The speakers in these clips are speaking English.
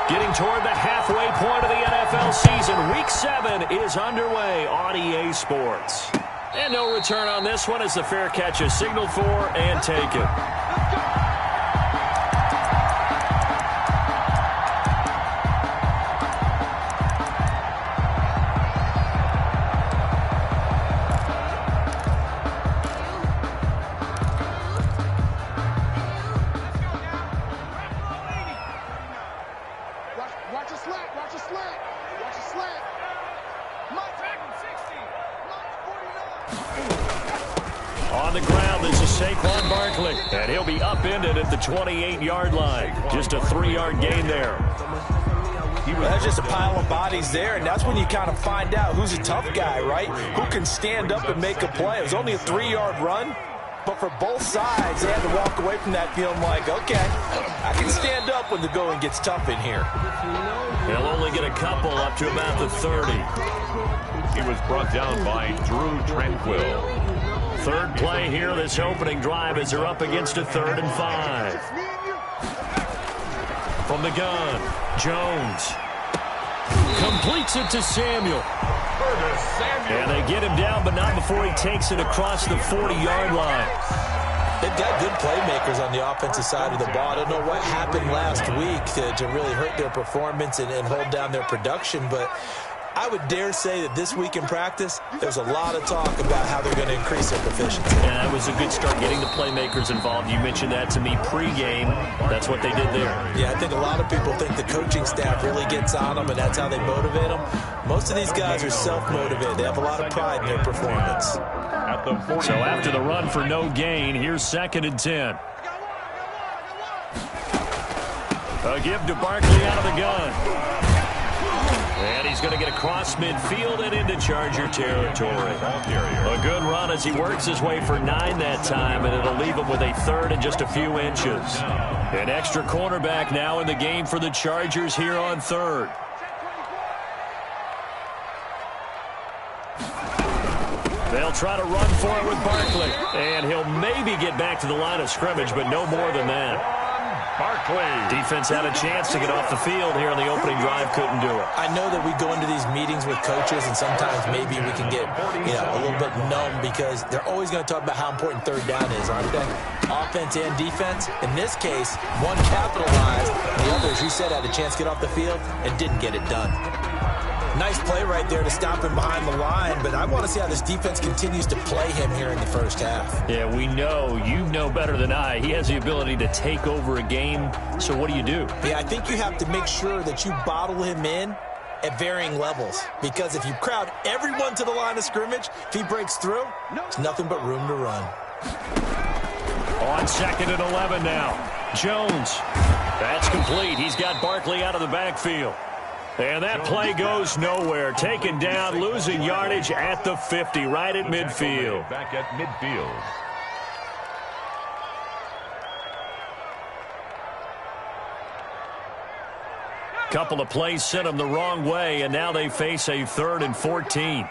Getting toward the halfway point of the NFL season. Week 7 is underway on EA Sports. And no return on this one as the fair catch is signaled for and taken. And he'll be upended at the 28-yard line. Just a 3-yard gain there. That's just a pile of bodies there, and that's when you kind of find out who's a tough guy, right? Who can stand up and make a play. It was only a 3-yard run, but for both sides, they had to walk away from that feeling like, okay, I can stand up when the going gets tough in here. They'll only get a couple up to about the 30. He was brought down by Drew Tranquil. Third play here, this opening drive as they're up against a 3rd and 5. From the gun, Jones completes it to Samuel. And they get him down, but not before he takes it across the 40-yard line. They've got good playmakers on the offensive side of the ball. I don't know what happened last week to really hurt their performance and hold down their production, but I would dare say that this week in practice, there's a lot of talk about how they're going to increase their proficiency. And that was a good start getting the playmakers involved. You mentioned that to me pregame. That's what they did there. Yeah, I think a lot of people think the coaching staff really gets on them, and that's how they motivate them. Most of these guys are self-motivated. They have a lot of pride in their performance. So after the run for no gain, here's 2nd and 10. A give to Barkley out of the gun. And he's going to get across midfield and into Charger territory. A good run as he works his way for 9 that time, and it'll leave him with a 3rd and just a few inches. An extra cornerback now in the game for the Chargers here on 3rd. They'll try to run for it with Barkley. And he'll maybe get back to the line of scrimmage, but no more than that. Barkley. Defense had a chance to get off the field here in the opening drive, couldn't do it. I know that we go into these meetings with coaches, and sometimes maybe we can get a little bit numb because they're always going to talk about how important 3rd down is, aren't they? Offense and defense. In this case, one capitalized, the other, as you said, had a chance to get off the field and didn't get it done. Nice play right there to stop him behind the line, but I want to see how this defense continues to play him here in the first half. Yeah, we know. You know better than I. He has the ability to take over a game, so what do you do? Yeah, I think you have to make sure that you bottle him in at varying levels, because if you crowd everyone to the line of scrimmage, if he breaks through, there's nothing but room to run. On 2nd and 11 now. Jones. That's complete. He's got Barkley out of the backfield. And that play goes nowhere. Taken down, losing yardage at the 50, right at midfield. Back at midfield. Couple of plays sent them the wrong way, and now they face a 3rd and 14.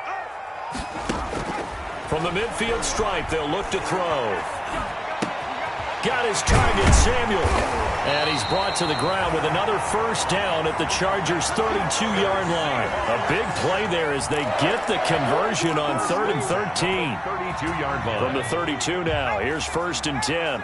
From the midfield stripe, they'll look to throw. Got his target, Samuel. And he's brought to the ground with another 1st down at the Chargers' 32-yard line. A big play there as they get the conversion on 3rd and 13. 32-yard line. From the 32 now, here's 1st and 10.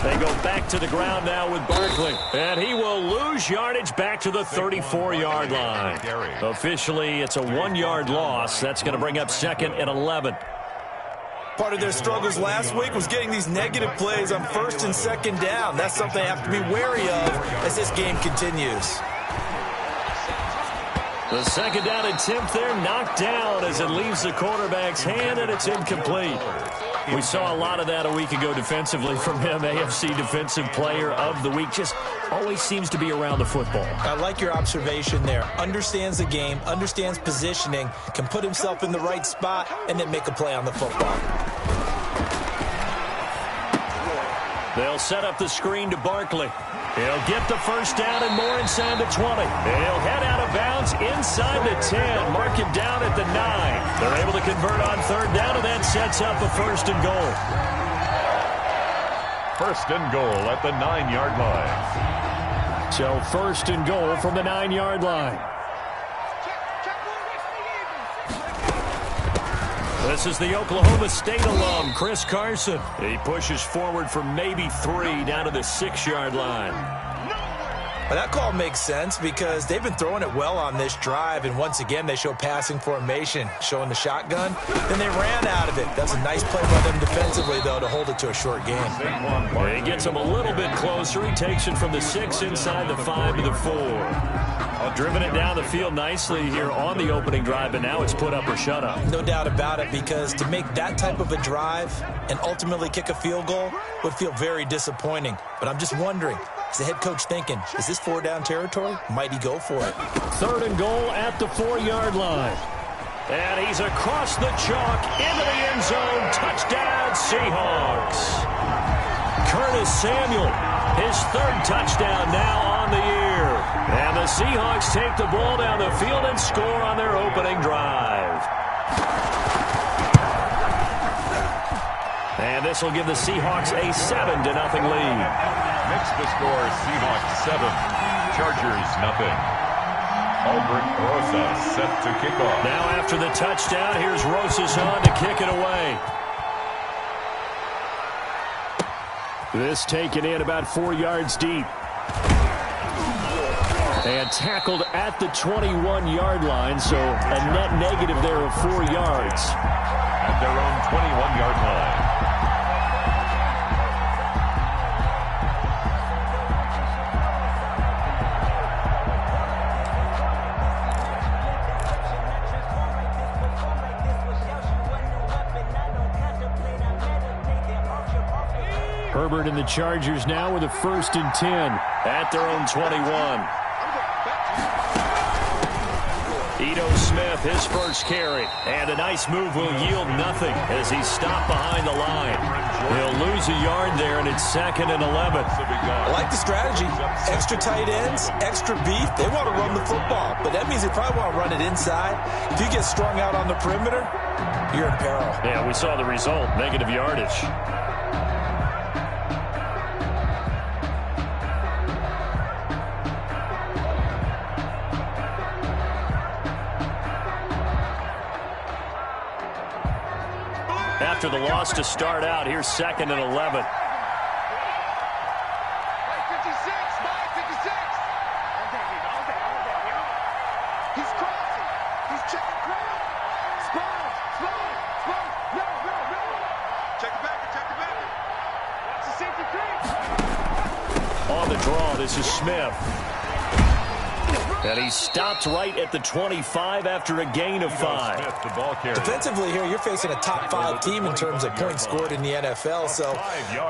They go back to the ground now with Barkley. And he will lose yardage back to the 34-yard line. Officially, it's a 1-yard loss. That's going to bring up 2nd and 11. Part of their struggles last week was getting these negative plays on 1st and 2nd down. That's something they have to be wary of as this game continues. The 2nd down attempt there knocked down as it leaves the quarterback's hand, and it's incomplete. We saw a lot of that a week ago defensively from him. AFC Defensive Player of the Week. Just always seems to be around the football. I like your observation there. Understands the game, understands positioning, can put himself in the right spot, and then make a play on the football. They'll set up the screen to Barkley. He'll get the 1st down and more inside the 20. He'll head out of bounds inside the 10. Mark him down at the 9. They're able to convert on 3rd down, and that sets up a 1st and goal. First and goal at the 9-yard line. So first and goal from the 9-yard line. This is the Oklahoma State alum, Chris Carson. He pushes forward for maybe 3 down to the 6-yard line. Well, that call makes sense because they've been throwing it well on this drive, and once again they show passing formation, showing the shotgun. Then they ran out of it. That's a nice play by them defensively, though, to hold it to a short game. He gets him a little bit closer. He takes it from the 6 inside the 5 to the 4. Driven it down the field nicely here on the opening drive, and now it's put up or shut up. No doubt about it, because to make that type of a drive and ultimately kick a field goal would feel very disappointing. But I'm just wondering, is the head coach thinking, is this 4-down territory? Might he go for it? Third and goal at the 4-yard line. And he's across the chalk into the end zone. Touchdown, Seahawks. Curtis Samuel, his 3rd touchdown now on the year. And the Seahawks take the ball down the field and score on their opening drive. And this will give the Seahawks a 7-0 lead. Next to score, Seahawks 7, Chargers 0. Albert Rosas set to kick off. Now after the touchdown, here's Rosas on to kick it away. This taken in about 4 yards deep. And tackled at the 21-yard line, so a net negative there of 4 yards. At their own 21-yard line. Herbert and the Chargers now with a 1st and 10 at their own 21. Ito Smith, his first carry. And a nice move will yield nothing as he's stopped behind the line. He'll lose a yard there, and it's 2nd and 11. I like the strategy. Extra tight ends, extra beef. They want to run the football, but that means they probably want to run it inside. If you get strung out on the perimeter, you're in peril. Yeah, we saw the result, negative yardage. After the loss to start out, here's 2nd and 11. 56, Mike, 56. All day. He's crossing. He's checking ground. Spot. No. Check it back. It's a safety creep. On the draw, this is Smith. And he stopped right at the 25 after a gain of 5. Defensively here, you're facing a top 5 team in terms of points scored in the NFL. So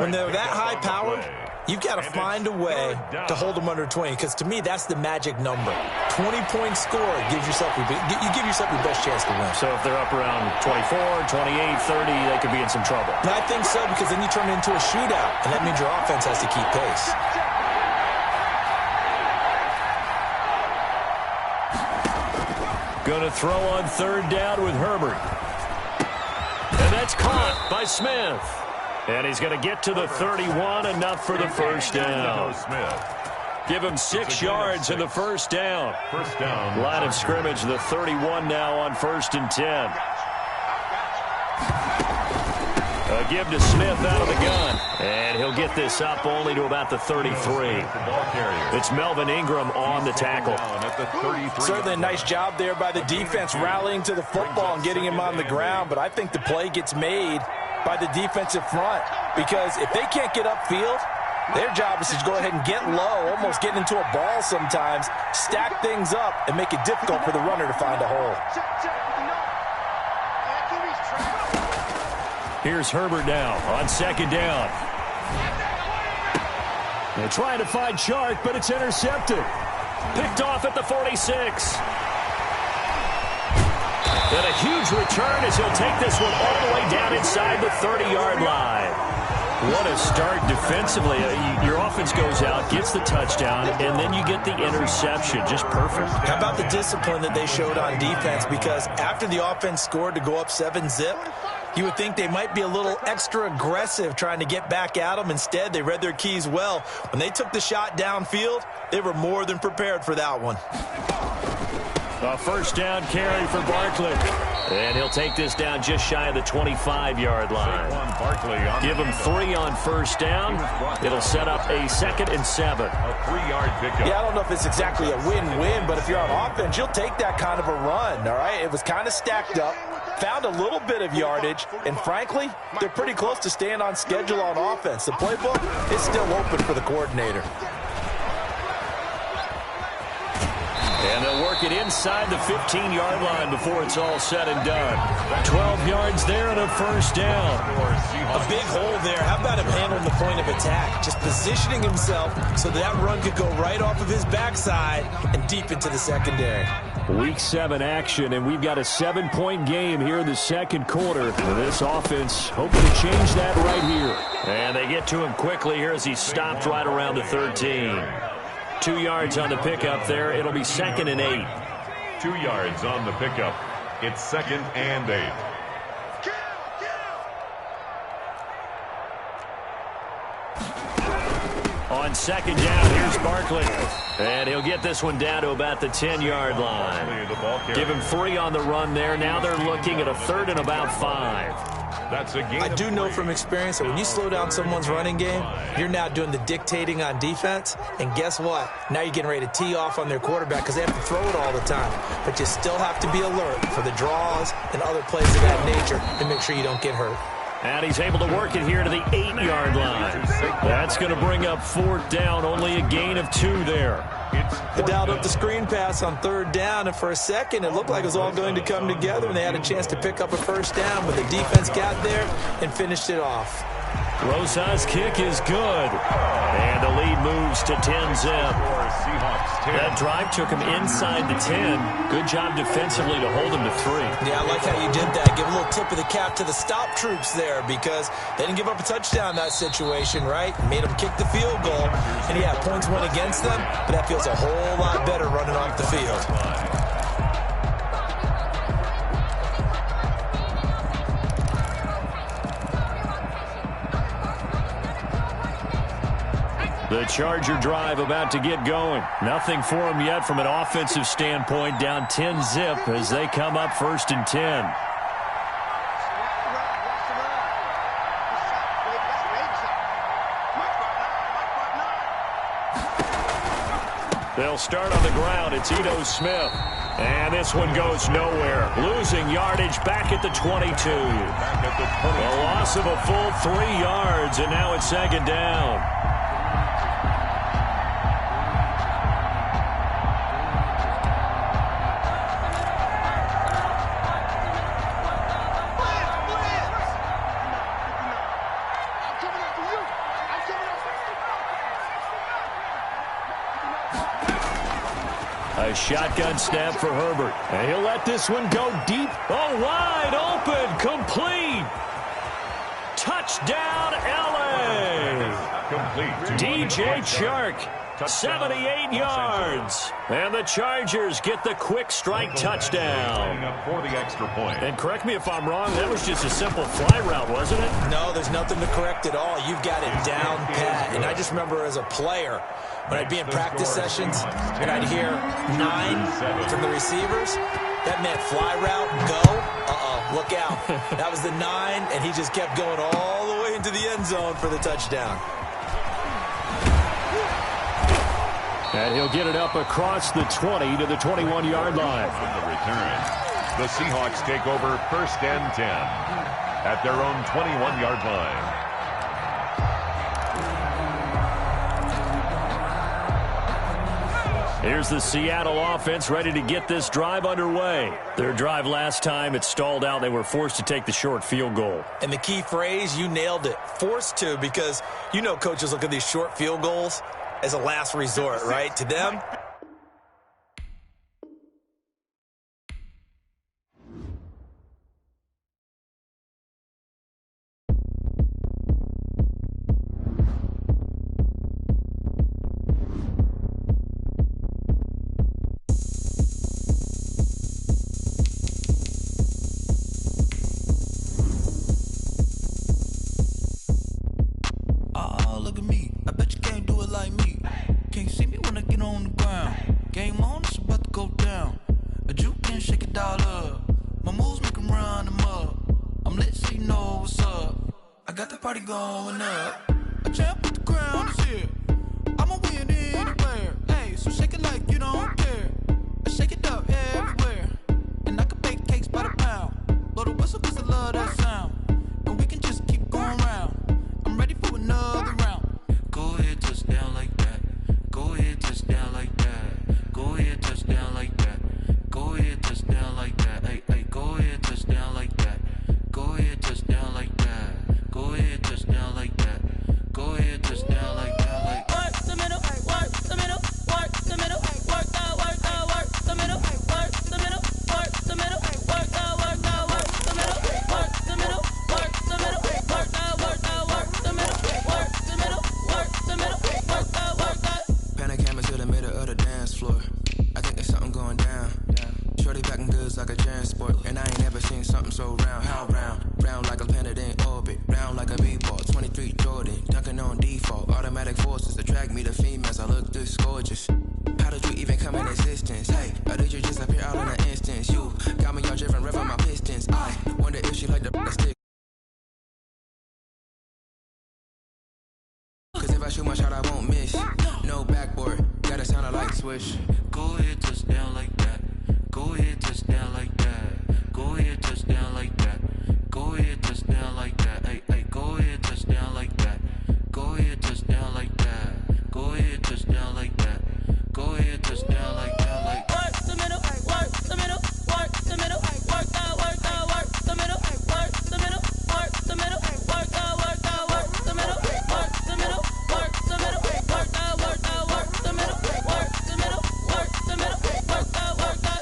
when they're that high-powered, you've got to find a way to hold them under 20. Because to me, that's the magic number. 20 points scored gives yourself your best chance to win. So if they're up around 24, 28, 30, they could be in some trouble. And I think so, because then you turn it into a shootout, and that means your offense has to keep pace. Going to throw on 3rd down with Herbert. And that's caught by Smith. And he's going to get to the 31, enough for the first down. Give him 6 yards in the first down. Line of scrimmage, the 31 now on 1st and 10. A give to Smith out of the gun. And he'll get this up only to about the 33. It's Melvin Ingram on the tackle. Certainly a nice job there by the defense rallying to the football and getting him on the ground. But I think the play gets made by the defensive front. Because if they can't get upfield, their job is to go ahead and get low, almost get into a ball sometimes, stack things up, and make it difficult for the runner to find a hole. Here's Herbert now on 2nd down. They're trying to find Chark, but it's intercepted. Picked off at the 46. Then a huge return as he'll take this one all the way down inside the 30-yard line. What a start defensively. Your offense goes out, gets the touchdown, and then you get the interception. Just perfect. How about the discipline that they showed on defense? Because after the offense scored to go up 7-zip, You would think they might be a little extra aggressive trying to get back at them. Instead, they read their keys well. When they took the shot downfield, they were more than prepared for that one. A first down carry for Barkley. And he'll take this down just shy of the 25-yard line. Give him 3 on first down. It'll set up a 2nd and 7. A 3-yard pickup. Yeah, I don't know if it's exactly a win-win, but if you're on offense, you'll take that kind of a run, all right? It was kind of stacked up, found a little bit of yardage, and frankly, they're pretty close to staying on schedule on offense. The playbook is still open for the coordinator. And they'll work it inside the 15-yard line before it's all said and done. 12 yards there and a first down. A big hole there. How about him handling the point of attack? Just positioning himself so that run could go right off of his backside and deep into the secondary. Week 7 action, and we've got a 7-point game here in the second quarter. This offense hoping to change that right here. And they get to him quickly here as he stopped right around the 13. 2 yards on the pickup there. It'll be 2nd and 8. 2 yards on the pickup. It's 2nd and 8. On 2nd down, here's Barkley. And he'll get this one down to about the 10-yard line. Give him 3 on the run there. Now they're looking at a 3rd and about 5. That's a game. I do know from experience that when you slow down someone's running game, you're now doing the dictating on defense. And guess what? Now you're getting ready to tee off on their quarterback because they have to throw it all the time. But you still have to be alert for the draws and other plays of that nature to make sure you don't get hurt. And he's able to work it here to the 8-yard line. That's going to bring up 4th down, only a gain of 2 there. They dialed up the screen pass on 3rd down, and for a second it looked like it was all going to come together, and they had a chance to pick up a first down, but the defense got there and finished it off. Rosas' kick is good. And the lead moves to 10-zip. That drive took him inside the 10. Good job defensively to hold him to 3. Yeah, I like how you did that. Give a little tip of the cap to the stop troops there because they didn't give up a touchdown in that situation, right? Made them kick the field goal. And yeah, points went against them, but that feels a whole lot better running off the field. The Charger drive about to get going. Nothing for them yet from an offensive standpoint. Down 10-zip as they come up 1st and 10. They'll start on the ground. It's Ito Smith. And this one goes nowhere. Losing yardage back at the 22. A loss of a full 3 yards, and now it's 2nd down. A shotgun snap for Herbert. And he'll let this one go deep. Oh, wide open. Complete. Touchdown, L.A. Complete. DJ Chark, 78 yards. And the Chargers get the quick strike touchdown. For the extra point. And correct me if I'm wrong, that was just a simple fly route, wasn't it? No, there's nothing to correct at all. You've got it down pat. And I just remember as a player, when I'd be in practice sessions and I'd hear 9 from the receivers, that meant fly route, go, look out. That was the 9, and he just kept going all the way into the end zone for the touchdown. And he'll get it up across the 20 to the 21-yard line. With the return, the Seahawks take over 1st and 10 at their own 21-yard line. Here's the Seattle offense ready to get this drive underway. Their drive last time, it stalled out. They were forced to take the short field goal. And the key phrase, you nailed it, forced to, because you know coaches look at these short field goals as a last resort, right? To them, look at me. I bet you can't do it like me. Can't see me when I get on the ground. Game on, it's about to go down. A juke can shake it all up. My moves make them run them up. I'm lit so you know what's up. I got the party going up. A champ with the crown is here. I'ma win anywhere. Hey, so shake it like you don't care. I shake it up everywhere. And I can bake cakes by the pound. Blow the whistle cause I love that sound. And we can just keep going round. I'm ready for another round. Go ahead, touch down like that. Go ahead, touch down like that. Go ahead, touch down like that. Go ahead, touch down like that. Hey, hey, go ahead, touch down like that. Go ahead, touch down like that. Go ahead, touch down like that. Go ahead, touch down like that. Like work the middle, work the middle, work the middle, work the middle, work the middle, work the middle, work the middle, work the middle, work the middle, work the middle, work the middle, work the middle, work the middle, work the. Pan a camera to the middle of the dance floor. I think there's something going down. Shorty packing goods like a transport, and I ain't never seen something so round. How round? Round like a planet in orbit, round like a b-ball. 23 Jordan, dunking on default. Automatic forces attract me to females. I look this gorgeous. How did you even come in existence? Hey, or did you just appear out in an instance? You got me all driven, revving my pistons. I wonder if she like the stick. Cause if I shoot my shot, I won't miss. No backboard, gotta sound a light switch. Go ahead, touch down like that. Go ahead, touch down like that. Go ahead, touch down like that. Go ahead, touch down like that. Hey, hey, go ahead, touch down like that. Go ahead, touch down like that. Go ahead, touch down like that. Go ahead, touch down like that. Like work the middle, work the middle, work the middle, work the middle, work the middle, work the middle, work the middle, work the middle, work the middle, work the middle, work the middle, work the middle, work the middle, work the middle, work the middle, work the.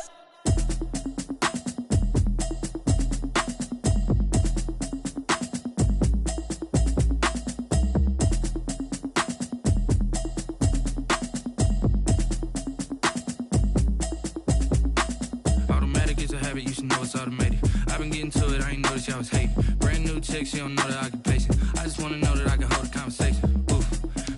You should know it's automated. I've been getting to it, I ain't noticed y'all was hating. Brand new chick, she don't know the occupation. I just wanna know that I can hold a conversation. Oof,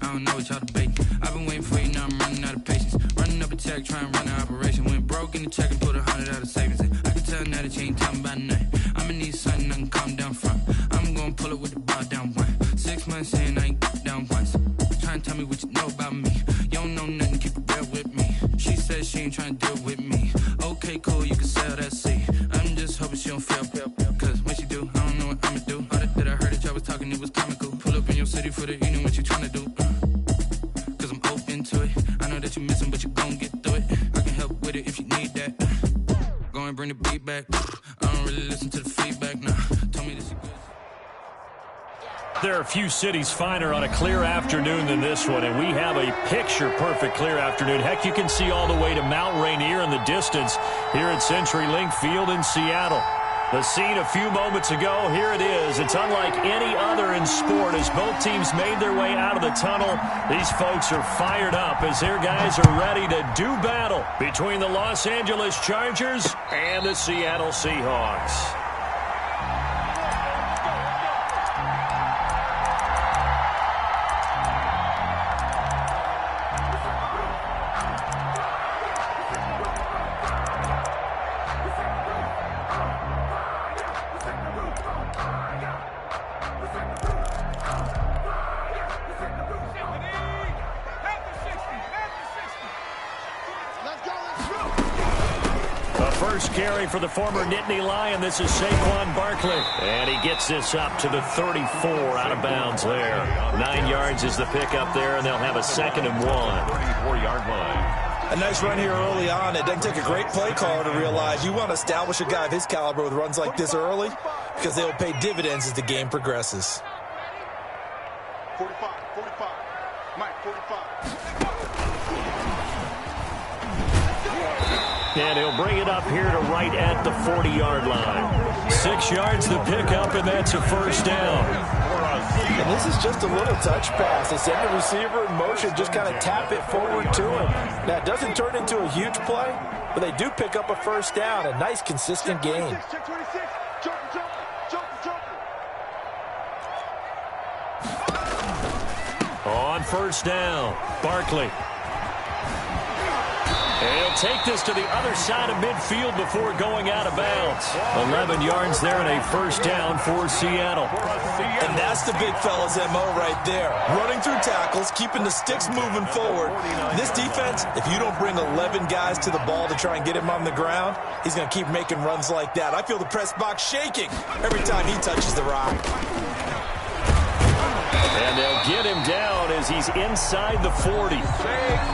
I don't know what y'all debating. I've been waiting for you, now I'm running out of patience. Running up a check, trying to run an operation. Went broke in the check and put 100 out of savings in. I can tell now that you ain't talking about nothing. I'ma need something I can calm down from. I'm gonna pull it with the bar down one. 6 months in, I ain't down once. Trying to tell me what you know about me. You don't know nothing, keep it real with me. She says she ain't trying to deal with me. Okay, cool, you can sell that seat. I'm just hoping she don't fail. Cause when she do, I don't know what I'ma do. All that I heard that y'all was talking, it was comical. Pull up in your city for the evening, what you trying to do? Cause I'm open to it. I know that you missing, but you gon' get through it. I can help with it if you need that. Go and bring the beat back. I don't really listen to the feedback, nah. Told me this is good. There are a few cities finer on a clear afternoon than this one, and we have a picture-perfect clear afternoon. Heck, you can see all the way to Mount Rainier in the distance here at CenturyLink Field in Seattle. The scene a few moments ago, here it is. It's unlike any other in sport as both teams made their way out of the tunnel. These folks are fired up as their guys are ready to do battle between the Los Angeles Chargers and the Seattle Seahawks. First carry for the former Nittany Lion. This is Saquon Barkley. And he gets this up to the 34 out of bounds there. 9 yards is the pickup there, and they'll have a 2nd and 1. 34-yard line. A nice run here early on. It doesn't take a great play caller to realize you want to establish a guy of his caliber with runs like this early because they'll pay dividends as the game progresses. 45, Mike, 45. And he'll bring it up here to right at the 40-yard line. 6 yards the pickup, and that's a first down. And this is just a little touch pass. They send the receiver in motion, just kind of tap it forward to him. Now, it doesn't turn into a huge play, but they do pick up a first down. A nice, consistent gain. Check 26. Jumper. on first down. Barkley. And he'll take this to the other side of midfield before going out of bounds. 11 yards there and a first down for Seattle. And that's the big fella's MO right there. Running through tackles, keeping the sticks moving forward. This defense, if you don't bring 11 guys to the ball to try and get him on the ground, he's going to keep making runs like that. I feel the press box shaking every time he touches the rock. And they'll get him down as he's inside the 40.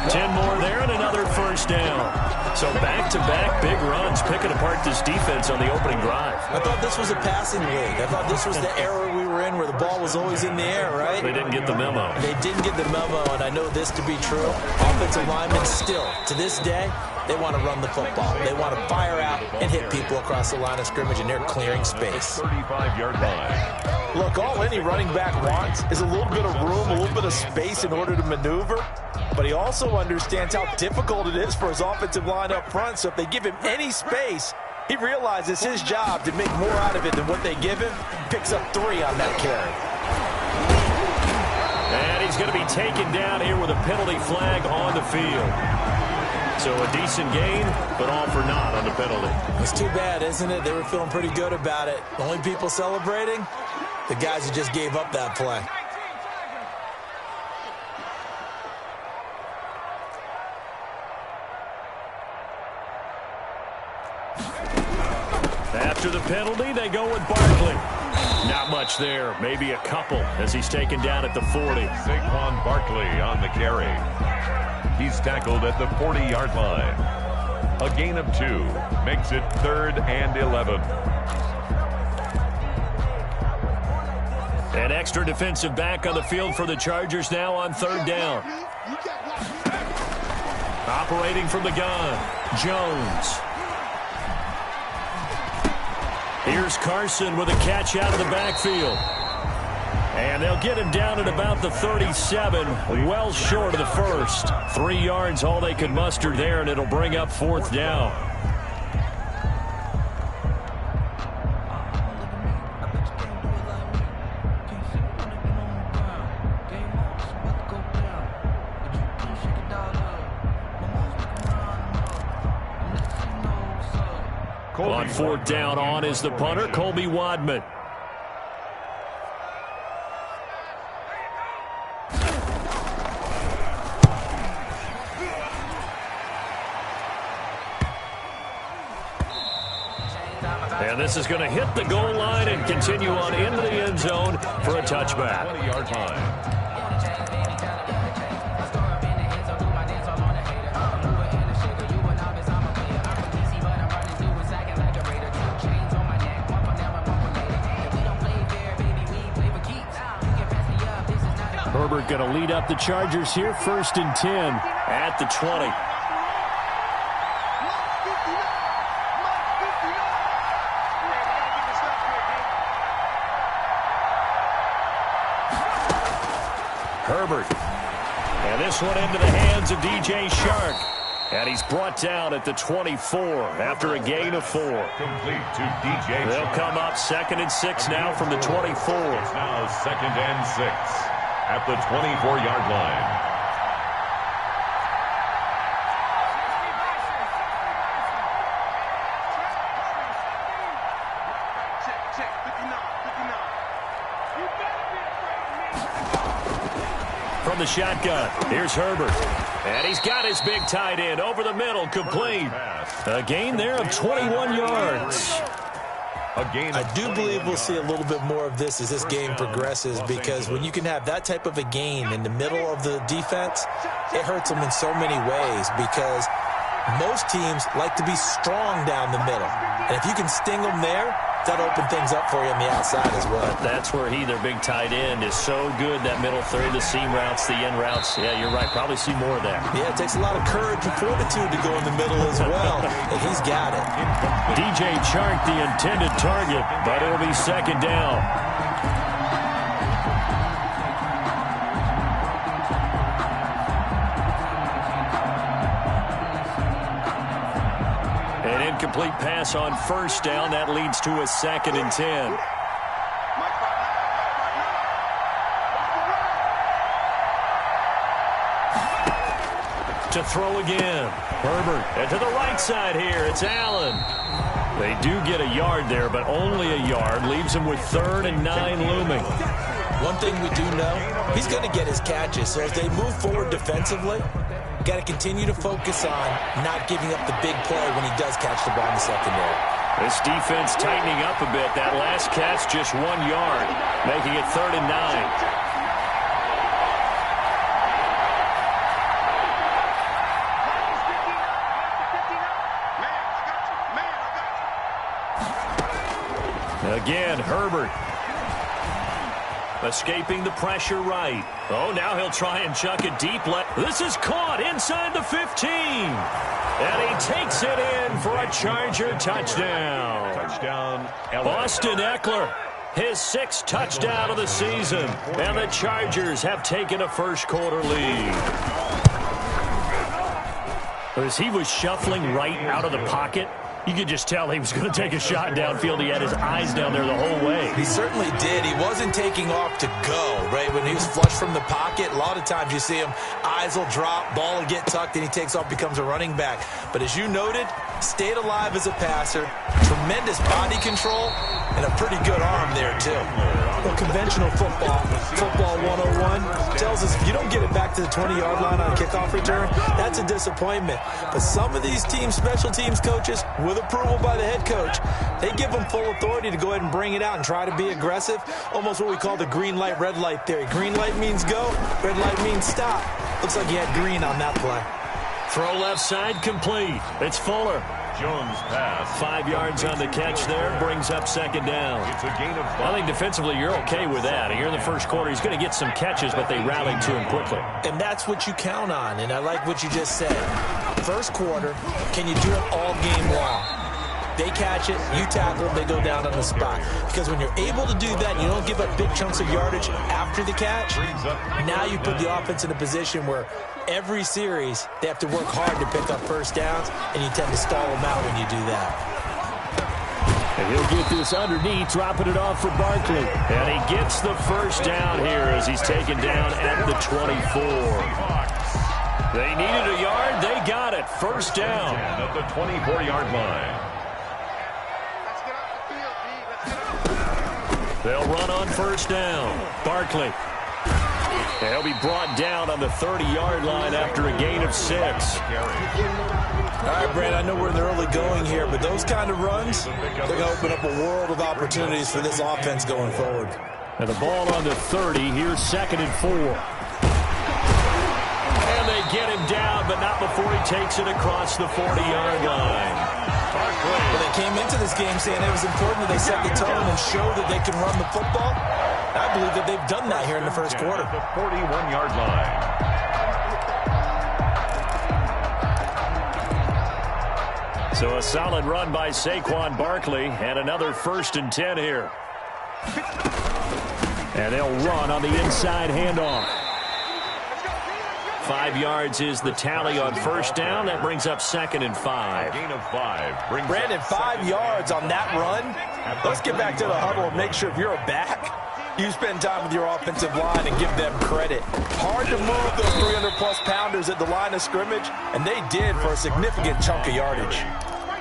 10 more there and another first down. So back-to-back big runs picking apart this defense on the opening drive. I thought this was a passing league. I thought this was the era we were in where the ball was always in the air, right? They didn't get the memo. They didn't get the memo, and I know this to be true. Offensive linemen still, to this day, they want to run the football. They want to fire out and hit people across the line of scrimmage, and they're clearing space. 35-yard line. Look, all any running back wants is a little bit of room, a little bit of space in order to maneuver. But he also understands how difficult it is for his offensive line up front. So if they give him any space, he realizes his job to make more out of it than what they give him. Picks up 3 on that carry. And he's going to be taken down here with a penalty flag on the field. So a decent gain, but all for naught on the penalty. It's too bad, isn't it? They were feeling pretty good about it. The only people celebrating, the guys who just gave up that play. After the penalty, they go with Barkley. Not much there, maybe a couple as he's taken down at the 40. Saquon Barkley on the carry. He's tackled at the 40-yard line. A gain of 2 makes it 3rd and 11. An extra defensive back on the field for the Chargers now on 3rd down. Operating from the gun, Jones. Here's Carson with a catch out of the backfield. And they'll get him down at about the 37, well short of the first. 3 yards, all they could muster there, and it'll bring up 4th down. On 4th down, on is the punter, Colby Wadman. And this is going to hit the goal line and continue on into the end zone for a touchback. 20-yard line. Herbert going to lead up the Chargers here, 1st and 10 at the 20. Herbert. And this one into the hands of DJ Shark. And he's brought down at the 24 after a gain of 4. Complete to DJ. They'll come up 2nd and 6 now from the 24. It's now 2nd and 6 at the 24-yard line. From the shotgun, here's Herbert. And he's got his big tight end over the middle, complete. A gain there of 21 yards. I do believe we'll see a little bit more of this as this game progresses, because when you can have that type of a gain in the middle of the defense, it hurts them in so many ways, because most teams like to be strong down the middle. And if you can sting them there, that'll open things up for you on the outside as well. That's where their big tight end, is so good, that middle third, the seam routes, the end routes. Yeah, you're right. Probably see more of that. Yeah, it takes a lot of courage and fortitude to go in the middle as well. And he's got it. DJ Chark, the intended target, but it'll be 2nd down. Incomplete pass on 1st down. That leads to a 2nd and 10. to throw again. Herbert. And to the right side here, it's Allen. They do get a yard there, but only a yard. Leaves him with 3rd and 9 looming. One thing we do know, he's going to get his catches. So as they move forward defensively, got to continue to focus on not giving up the big play when he does catch the ball in the secondary. This defense tightening up a bit. That last catch, just 1 yard, making it 3rd and 9. Again, Herbert. Escaping the pressure right. Oh, now he'll try and chuck it deep left. This is caught inside the 15. And he takes it in for a Charger touchdown. Touchdown, Austin Eckler, his 6th touchdown of the season. And the Chargers have taken a first-quarter lead. As he was shuffling right out of the pocket, you could just tell he was going to take a shot downfield. He had his eyes down there the whole way. He certainly did. He wasn't taking off to go, right? When he was flush from the pocket, a lot of times you see him, eyes will drop, ball will get tucked, and he takes off, becomes a running back. But as you noted, stayed alive as a passer, tremendous body control, and a pretty good arm there, too. Well, conventional football 101, tells us if you don't get it back to the 20-yard line on a kickoff return, that's a disappointment. But some of these teams, special teams coaches, with approval by the head coach, they give them full authority to go ahead and bring it out and try to be aggressive, almost what we call the green light, red light theory. Green light means go, red light means stop. Looks like he had green on that play. Throw left side complete. It's Fuller. Jones pass. 5 yards on the catch there. Brings up 2nd down. It's a gain of 5. I think defensively you're okay with that. Here in the first quarter, he's going to get some catches, but they rallied to him quickly. And that's what you count on, and I like what you just said. First quarter, can you do it all game long? They catch it, you tackle, they go down on the spot. Because when you're able to do that and you don't give up big chunks of yardage after the catch, now you put the offense in a position where every series they have to work hard to pick up first downs, and you tend to stall them out when you do that. And he'll get this underneath, dropping it off for Barkley. And he gets the first down here as he's taken down at the 24. They needed a yard. They got it. First down. At the 24-yard line. They'll run on first down. Barkley. He'll be brought down on the 30-yard line after a gain of 6. All right, Brad, I know we're in the early going here, but those kind of runs, they're going to open up a world of opportunities for this offense going forward. And the ball on the 30. Here's 2nd and 4. And they get him down, but not before he takes it across the 40-yard line. Well, they came into this game saying it was important that they set the tone and show that they can run the football. I believe that they've done that here in the first quarter. The 41-yard line. So a solid run by Saquon Barkley, and another 1st and 10 here. And they'll run on the inside handoff. 5 yards is the tally on first down. That brings up 2nd and 5. Gain of 5. Brandon, 5 yards on that run. Let's get back to the huddle and make sure if you're a back, you spend time with your offensive line and give them credit. Hard to move those 300-plus pounders at the line of scrimmage, and they did for a significant chunk of yardage.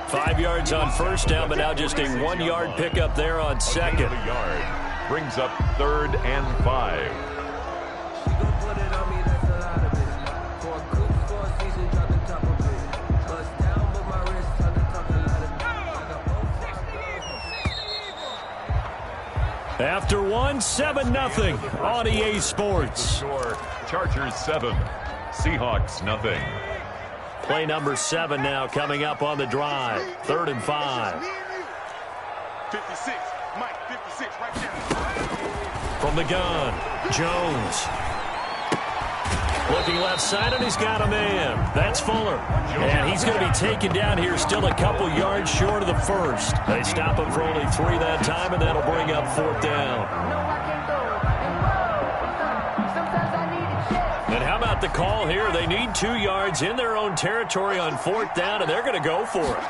5 yards on first down, but now just a 1-yard pickup there on second. Brings up 3rd and 5. After 7-0 on EA Sports. Chargers 7, Seahawks nothing. Play number 7 now coming up on the drive. 3rd and 5. 56, Mike, 56, right there. From the gun, Jones. Looking left side, and he's got a man. That's Fuller. And he's going to be taken down here, still a couple yards short of the first. They stop him for only 3 that time, and that'll bring up 4th down. And how about the call here? They need 2 yards in their own territory on 4th down, and they're going to go for it.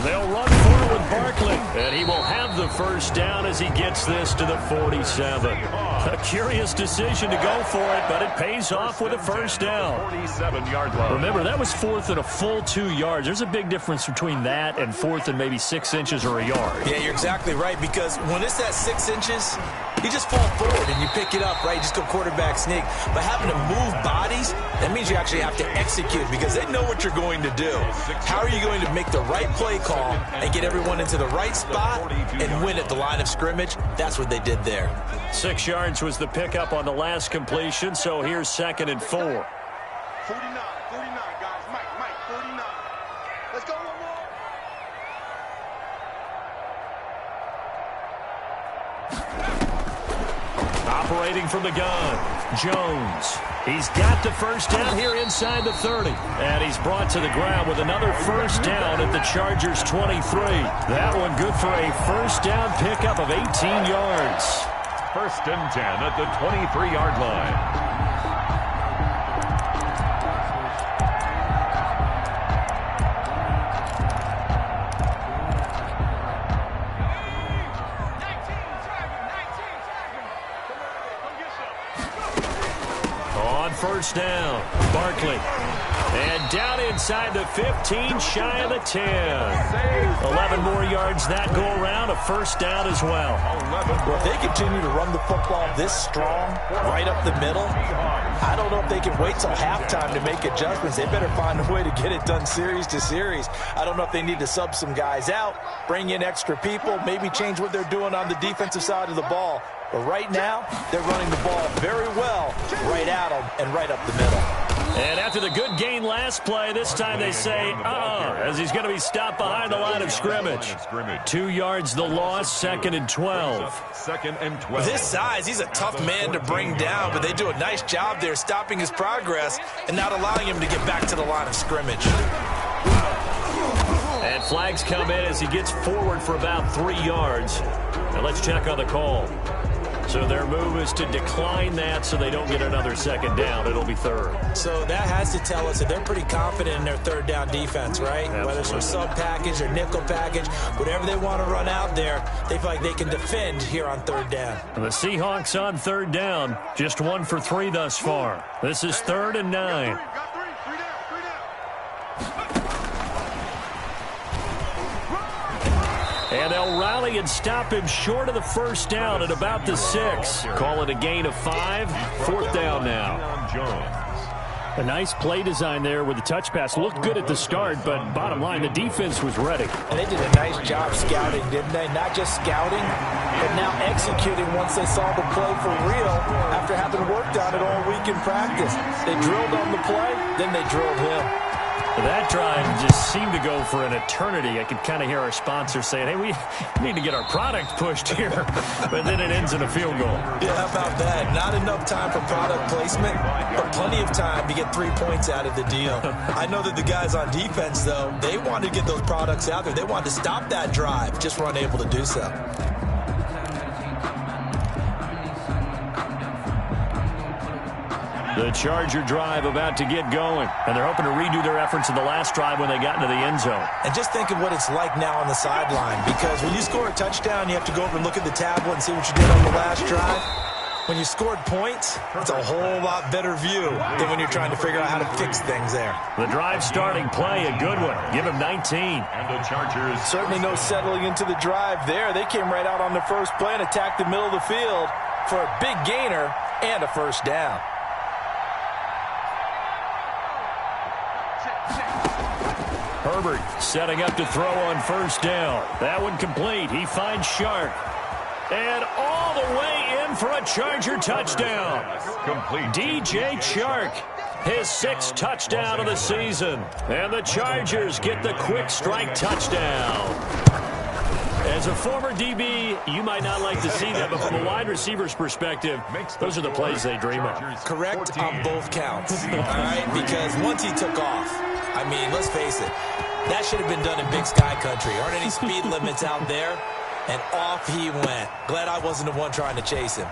They'll run for it with Barkley, and he will have the first down as he gets this to the 47. A curious decision to go for it, but it pays off with a first down. 47-yard line. Remember, that was fourth and a full 2 yards. There's a big difference between that and fourth and maybe 6 inches or a yard. Yeah, you're exactly right, because when it's at 6 inches, you just fall forward and you pick it up, right? You just go quarterback sneak. But having to move bodies, that means you actually have to execute because they know what you're going to do. How are you going to make the right play call and get everyone into the right spot and win at the line of scrimmage? That's what they did there. 6 yards was the pickup on the last completion, so here's 2nd and 4. 49, 49, guys. Mike, 49. Let's go one more. Operating from the gun, Jones. He's got the first down here inside the 30. And he's brought to the ground with another first down at the Chargers' 23. That one good for a first down pickup of 18 yards. 1st and 10 at the 23-yard line. First down, Barkley. And down inside the 15, shy of the 10. 11 more yards that go around, a first down as well. Well, if they continue to run the football this strong, right up the middle, I don't know if they can wait till halftime to make adjustments. They better find a way to get it done series to series. I don't know if they need to sub some guys out, bring in extra people, maybe change what they're doing on the defensive side of the ball. But right now, they're running the ball very well, right at them and right up the middle. And after the good gain last play, this time they say, as he's going to be stopped behind the line of scrimmage. 2 yards the loss, 2nd and 12. 2nd and 12. With his size, he's a tough man to bring down, but they do a nice job there stopping his progress and not allowing him to get back to the line of scrimmage. And flags come in as he gets forward for about 3 yards. Now let's check on the call. So their move is to decline that so they don't get another 2nd down. It'll be 3rd. So that has to tell us that they're pretty confident in their 3rd down defense, right? Absolutely. Whether it's a sub package or nickel package, whatever they want to run out there, they feel like they can defend here on 3rd down. The Seahawks on 3rd down, just 1 for 3 thus far. This is 3rd and 9. Got three down. And they'll rally and stop him short of the first down at about the 6. Call it a gain of 5. 4th down now. A nice play design there with the touch pass. Looked good at the start, but bottom line, the defense was ready. And they did a nice job scouting, didn't they? Not just scouting, but now executing once they saw the play for real after having worked on it all week in practice. They drilled on the play, then they drilled him. That drive just seemed to go for an eternity. I could kind of hear our sponsor saying, hey, we need to get our product pushed here. But then it ends in a field goal. Yeah, how about that? Not enough time for product placement, but plenty of time to get 3 points out of the deal. I know that the guys on defense, though, they wanted to get those products out there. They wanted to stop that drive, just were unable to do so. The Charger drive about to get going. And they're hoping to redo their efforts in the last drive when they got into the end zone. And just think of what it's like now on the sideline. Because when you score a touchdown, you have to go over and look at the tablet and see what you did on the last drive. When you scored points, it's a whole lot better view than when you're trying to figure out how to fix things there. The drive starting play, a good one. Give him 19. And the Chargers. Certainly no settling into the drive there. They came right out on the first play and attacked the middle of the field for a big gainer and a first down. Herbert setting up to throw on first down. That one complete. He finds Shark. And all the way in for a Charger touchdown. Complete. DJ Chark, his 6th touchdown of the season. And the Chargers get the quick strike touchdown. As a former DB, you might not like to see that, but from a wide receiver's perspective, those are the plays they dream of. Correct on both counts, all right? Because once he took off, I mean, let's face it, that should have been done in Big Sky Country. Aren't any speed limits out there? And off he went. Glad I wasn't the one trying to chase him.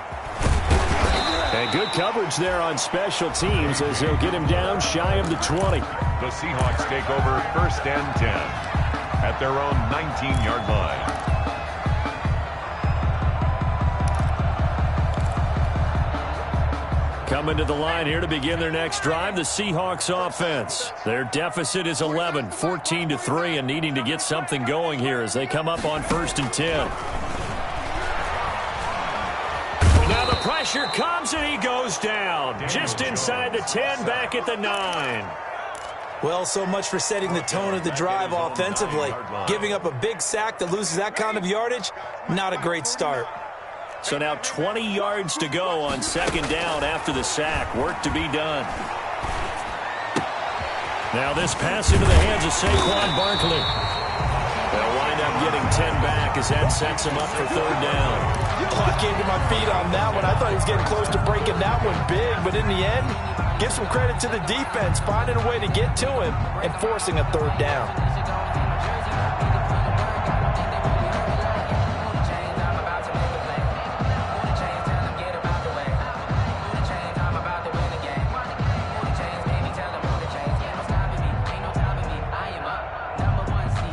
And good coverage there on special teams as they'll get him down shy of the 20. The Seahawks take over 1st and 10. at their own 19-yard line. Coming to the line here to begin their next drive, the Seahawks offense. Their deficit is 11, 14-3, and needing to get something going here as they come up on 1st and 10. Now the pressure comes and he goes down. Just inside the 10, back at the 9. Well, so much for setting the tone of the drive offensively. Giving up a big sack that loses that kind of yardage, not a great start. So now 20 yards to go on 2nd down after the sack. Work to be done. Now this pass into the hands of Saquon Barkley. They'll wind up getting 10 back as that sets him up for 3rd down. Oh, I came to my feet on that one. I thought he was getting close to breaking that one big, but in the end, give some credit to the defense, finding a way to get to him and forcing a 3rd down.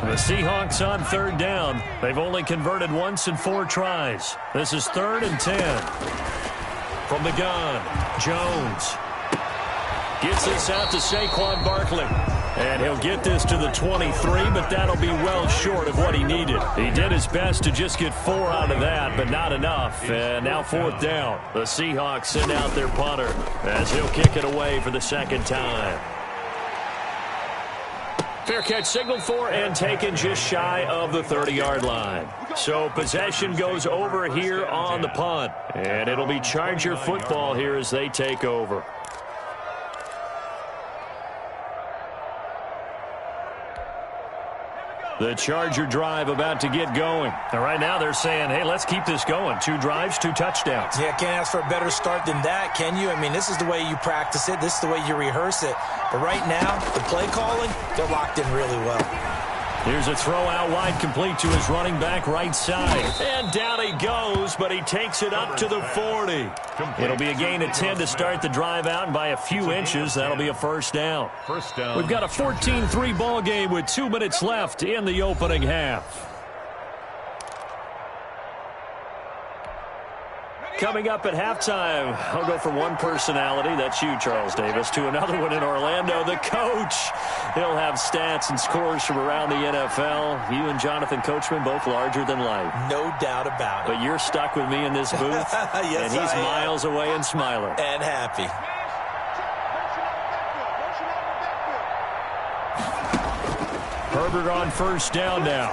The Seahawks on 3rd down. They've only converted once in 4 tries. This is 3rd and 10. From the gun, Jones gets this out to Saquon Barkley. And he'll get this to the 23, but that'll be well short of what he needed. He did his best to just get 4 out of that, but not enough. And now 4th down. The Seahawks send out their punter as he'll kick it away for the 2nd time. Fair catch signaled for and taken just shy of the 30-yard line. So possession goes over here on the punt. And it'll be Charger football here as they take over. The Charger drive about to get going. And right now they're saying, hey, let's keep this going. 2 drives, 2 touchdowns. Yeah, can't ask for a better start than that, can you? I mean, this is the way you practice it. This is the way you rehearse it. But right now, the play calling, they're locked in really well. Here's a throw out wide complete to his running back right side. And down he goes, but he takes it up to the 40. It'll be a gain of 10 to start the drive out, and by a few inches, that'll be a 1st down. We've got a 14-3 ball game with 2 minutes left in the opening half. Coming up at halftime, I'll go from one personality, that's you, Charles Davis, to another one in Orlando, the coach. He'll have stats and scores from around the NFL. You and Jonathan Coachman, both larger than life. No doubt about it. But you're stuck with me in this booth, yes, and he's miles away and smiling. And happy. Herbert on 1st down now.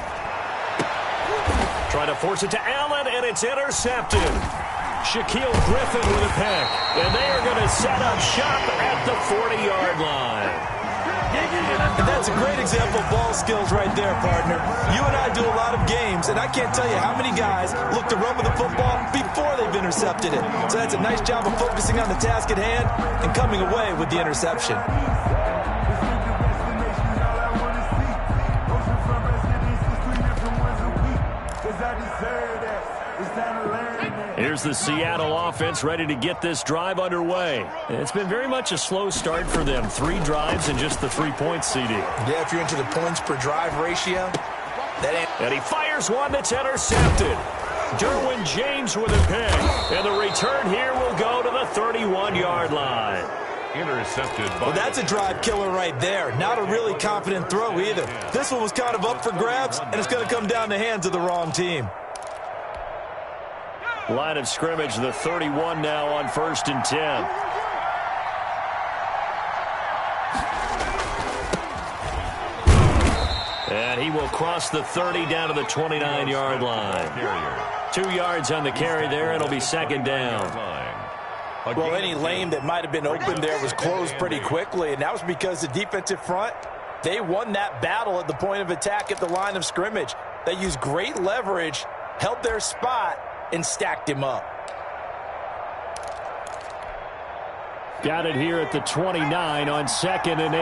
Trying to force it to Allen, and it's intercepted. Shaquille Griffin with a pick. And they are going to set up shop at the 40-yard line. And that's a great example of ball skills right there, partner. You and I do a lot of games, and I can't tell you how many guys look to run with the football before they've intercepted it. So that's a nice job of focusing on the task at hand and coming away with the interception. Here's the Seattle offense ready to get this drive underway. It's been very much a slow start for them. 3 drives and just the 3 points, CD. Yeah, if you're into the points per drive ratio, that ain't. And he fires one that's intercepted. Derwin James with a pick. And the return here will go to the 31-yard line. Intercepted. Well, that's a drive killer right there. Not a really confident throw either. This one was kind of up for grabs, and it's going to come down the hands of the wrong team. Line of scrimmage, the 31 now on 1st and 10. And he will cross the 30 down to the 29-yard line. 2 yards on the carry there. It'll be 2nd down. Well, any lane that might have been open there was closed pretty quickly, and that was because the defensive front, they won that battle at the point of attack at the line of scrimmage. They used great leverage, held their spot, and stacked him up. Got it here at the 29 on 2nd and 8.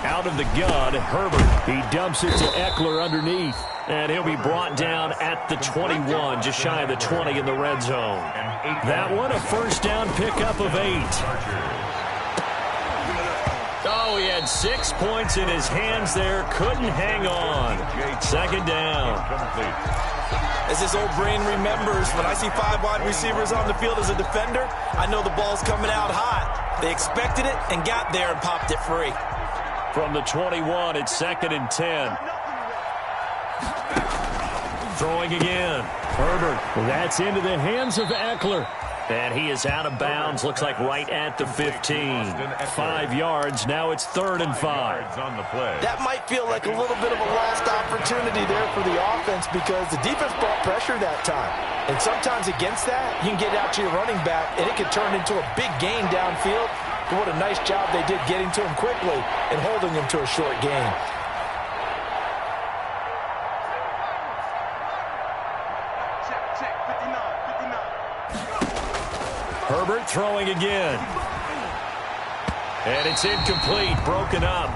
Out of the gun, Herbert. He dumps it to Eckler underneath. And he'll be brought down at the 21, just shy of the 20 in the red zone. That one, a first down pickup of 8. Oh, he had 6 points in his hands there. Couldn't hang on. Second down. As his old brain remembers, when I see 5 wide receivers on the field as a defender, I know the ball's coming out hot. They expected it and got there and popped it free. From the 21, it's 2nd and 10. Throwing again. Herbert. That's into the hands of Eckler. And he is out of bounds. Looks like right at the 15. 5 yards. Now it's 3rd and 5. On the play. That might feel like a little bit of a lost opportunity there for the offense because the defense brought pressure that time. And sometimes against that, you can get out to your running back, and it can turn into a big gain downfield. But what a nice job they did getting to him quickly and holding him to a short gain. Herbert throwing again. And it's incomplete, broken up.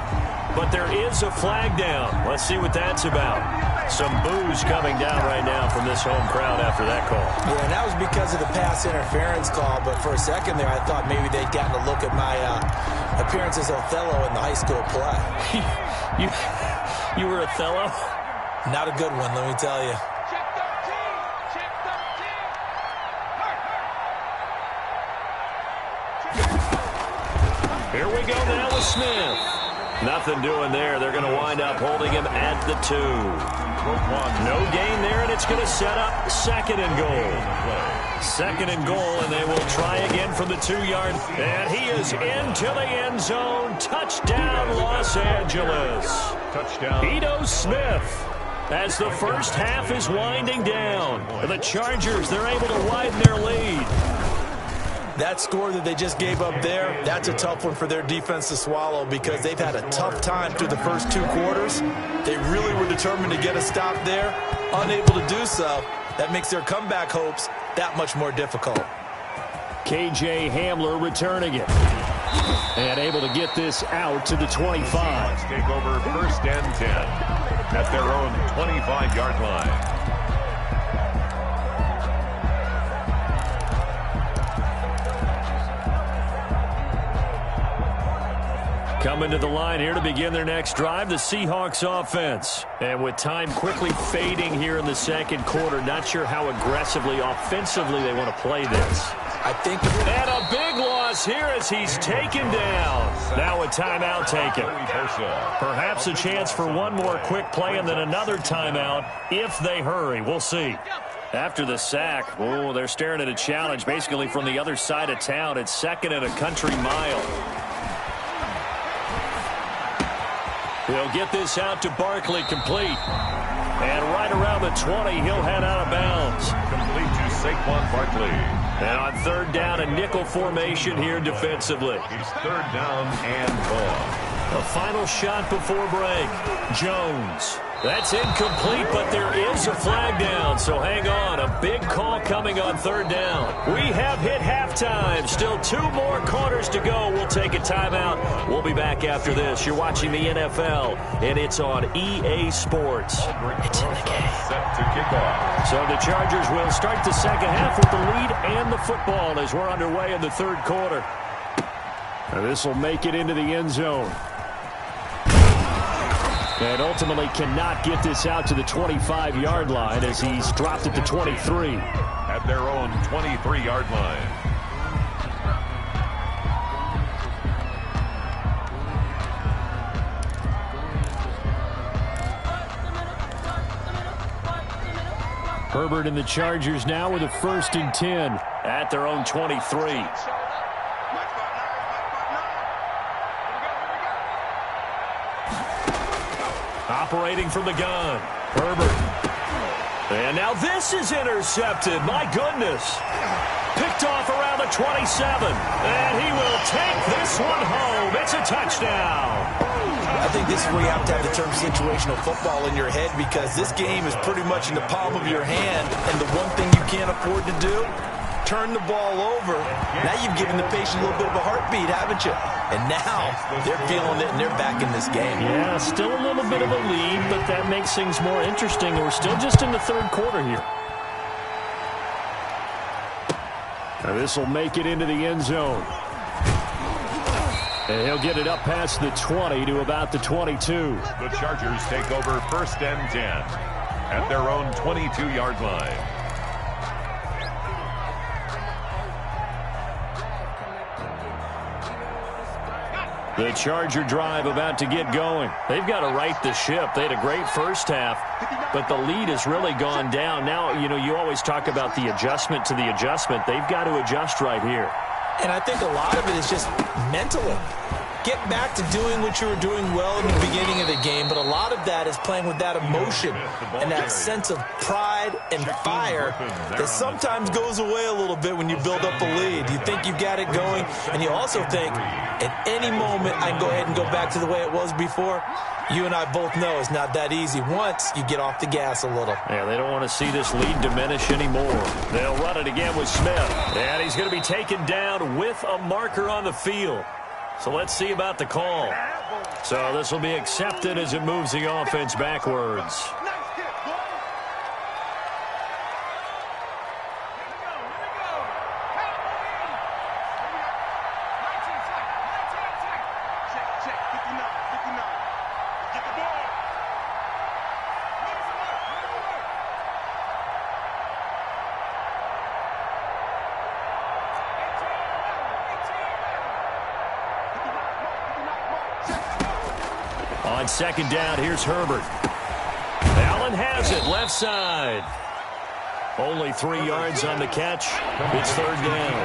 But there is a flag down. Let's see what that's about. Some boos coming down right now from this home crowd after that call. Yeah, and that was because of the pass interference call. But for a second there, I thought maybe they'd gotten a look at my appearance as Othello in the high school play. You were Othello? Not a good one, let me tell you. Here we go now with Smith. Nothing doing there. They're going to wind up holding him at the 2. No gain there, and it's going to set up 2nd and goal. 2nd and goal, and they will try again from the 2-yard. And he is into the end zone. Touchdown, Los Angeles. Touchdown. Ito Smith. As the first half is winding down. The Chargers, they're able to widen their lead. That score that they just gave up there, that's a tough one for their defense to swallow because they've had a tough time through the first 2 quarters. They really were determined to get a stop there, unable to do so. That makes their comeback hopes that much more difficult. KJ Hamler returning it. And able to get this out to the 25. Let's take over 1st and 10 at their own 25-yard line. Coming to the line here to begin their next drive, the Seahawks offense. And with time quickly fading here in the 2nd quarter, not sure how aggressively, offensively they want to play this. I think. And a big loss here as he's taken down. Now a timeout taken. Perhaps a chance for one more quick play and then another timeout if they hurry. We'll see. After the sack, oh, they're staring at a challenge basically from the other side of town. It's 2nd and a country mile. He'll get this out to Barkley, complete. And right around the 20, he'll head out of bounds. Complete to Saquon Barkley. And on 3rd down, a nickel formation here defensively. He's 3rd down and long. A final shot before break. Jones. That's incomplete, but there is a flag down, so hang on. A big call coming on 3rd down. We have hit halftime. Still 2 more quarters to go. We'll take a timeout. We'll be back after this. You're watching the NFL, and it's on EA Sports. It's in the game. Set to kick off. So the Chargers will start the 2nd half with the lead and the football as we're underway in the 3rd quarter. Now this will make it into the end zone. And ultimately cannot get this out to the 25-yard line as he's dropped at the 23. At their own 23-yard line. Herbert and the Chargers now with a 1st and 10 at their own 23. Operating from the gun. Herbert. And now this is intercepted. My goodness. Picked off around the 27. And he will take this one home. It's a touchdown. I think this is where you have to have the term situational football in your head because this game is pretty much in the palm of your hand. And the one thing you can't afford to do, turn the ball over, now you've given the patient a little bit of a heartbeat, haven't you? And now they're feeling it, and they're back in this game. Yeah, still a little bit of a lead, but that makes things more interesting. We're still just in the third quarter here. Now this will make it into the end zone. And he'll get it up past the 20 to about the 22. The Chargers take over 1st and 10 at their own 22-yard line. The Charger drive about to get going. They've got to right the ship. They had a great first half, but the lead has really gone down. Now, you know, you always talk about the adjustment to the adjustment. They've got to adjust right here. And I think a lot of it is just mentally. Get back to doing what you were doing well in the beginning of the game, but a lot of that is playing with that emotion and that sense of pride and fire that sometimes goes away a little bit when you build up a lead. You think you've got it going, and you also think at any moment I can go ahead and go back to the way it was before. You and I both know it's not that easy once you get off the gas a little. Yeah, they don't want to see this lead diminish anymore. They'll run it again with Smith, and he's going to be taken down with a marker on the field. So let's see about the call. So this will be accepted as it moves the offense backwards. On 2nd down, here's Herbert. Allen has it, left side. Only 3 yards on the catch. It's 3rd down.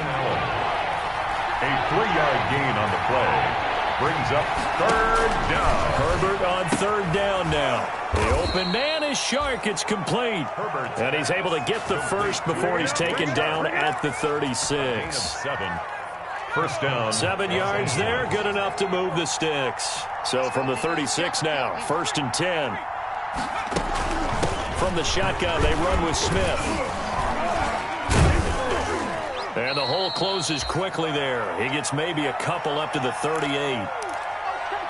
A 3-yard gain on the play brings up 3rd down. Herbert on 3rd down now. The open man is Shark. It's complete. Herbert. And he's able to get the first before he's taken down at the 36. 7. 1st down. 7 yards there, good enough to move the sticks. So from the 36 now, 1st and 10. From the shotgun, they run with Smith. And the hole closes quickly there. He gets maybe a couple up to the 38.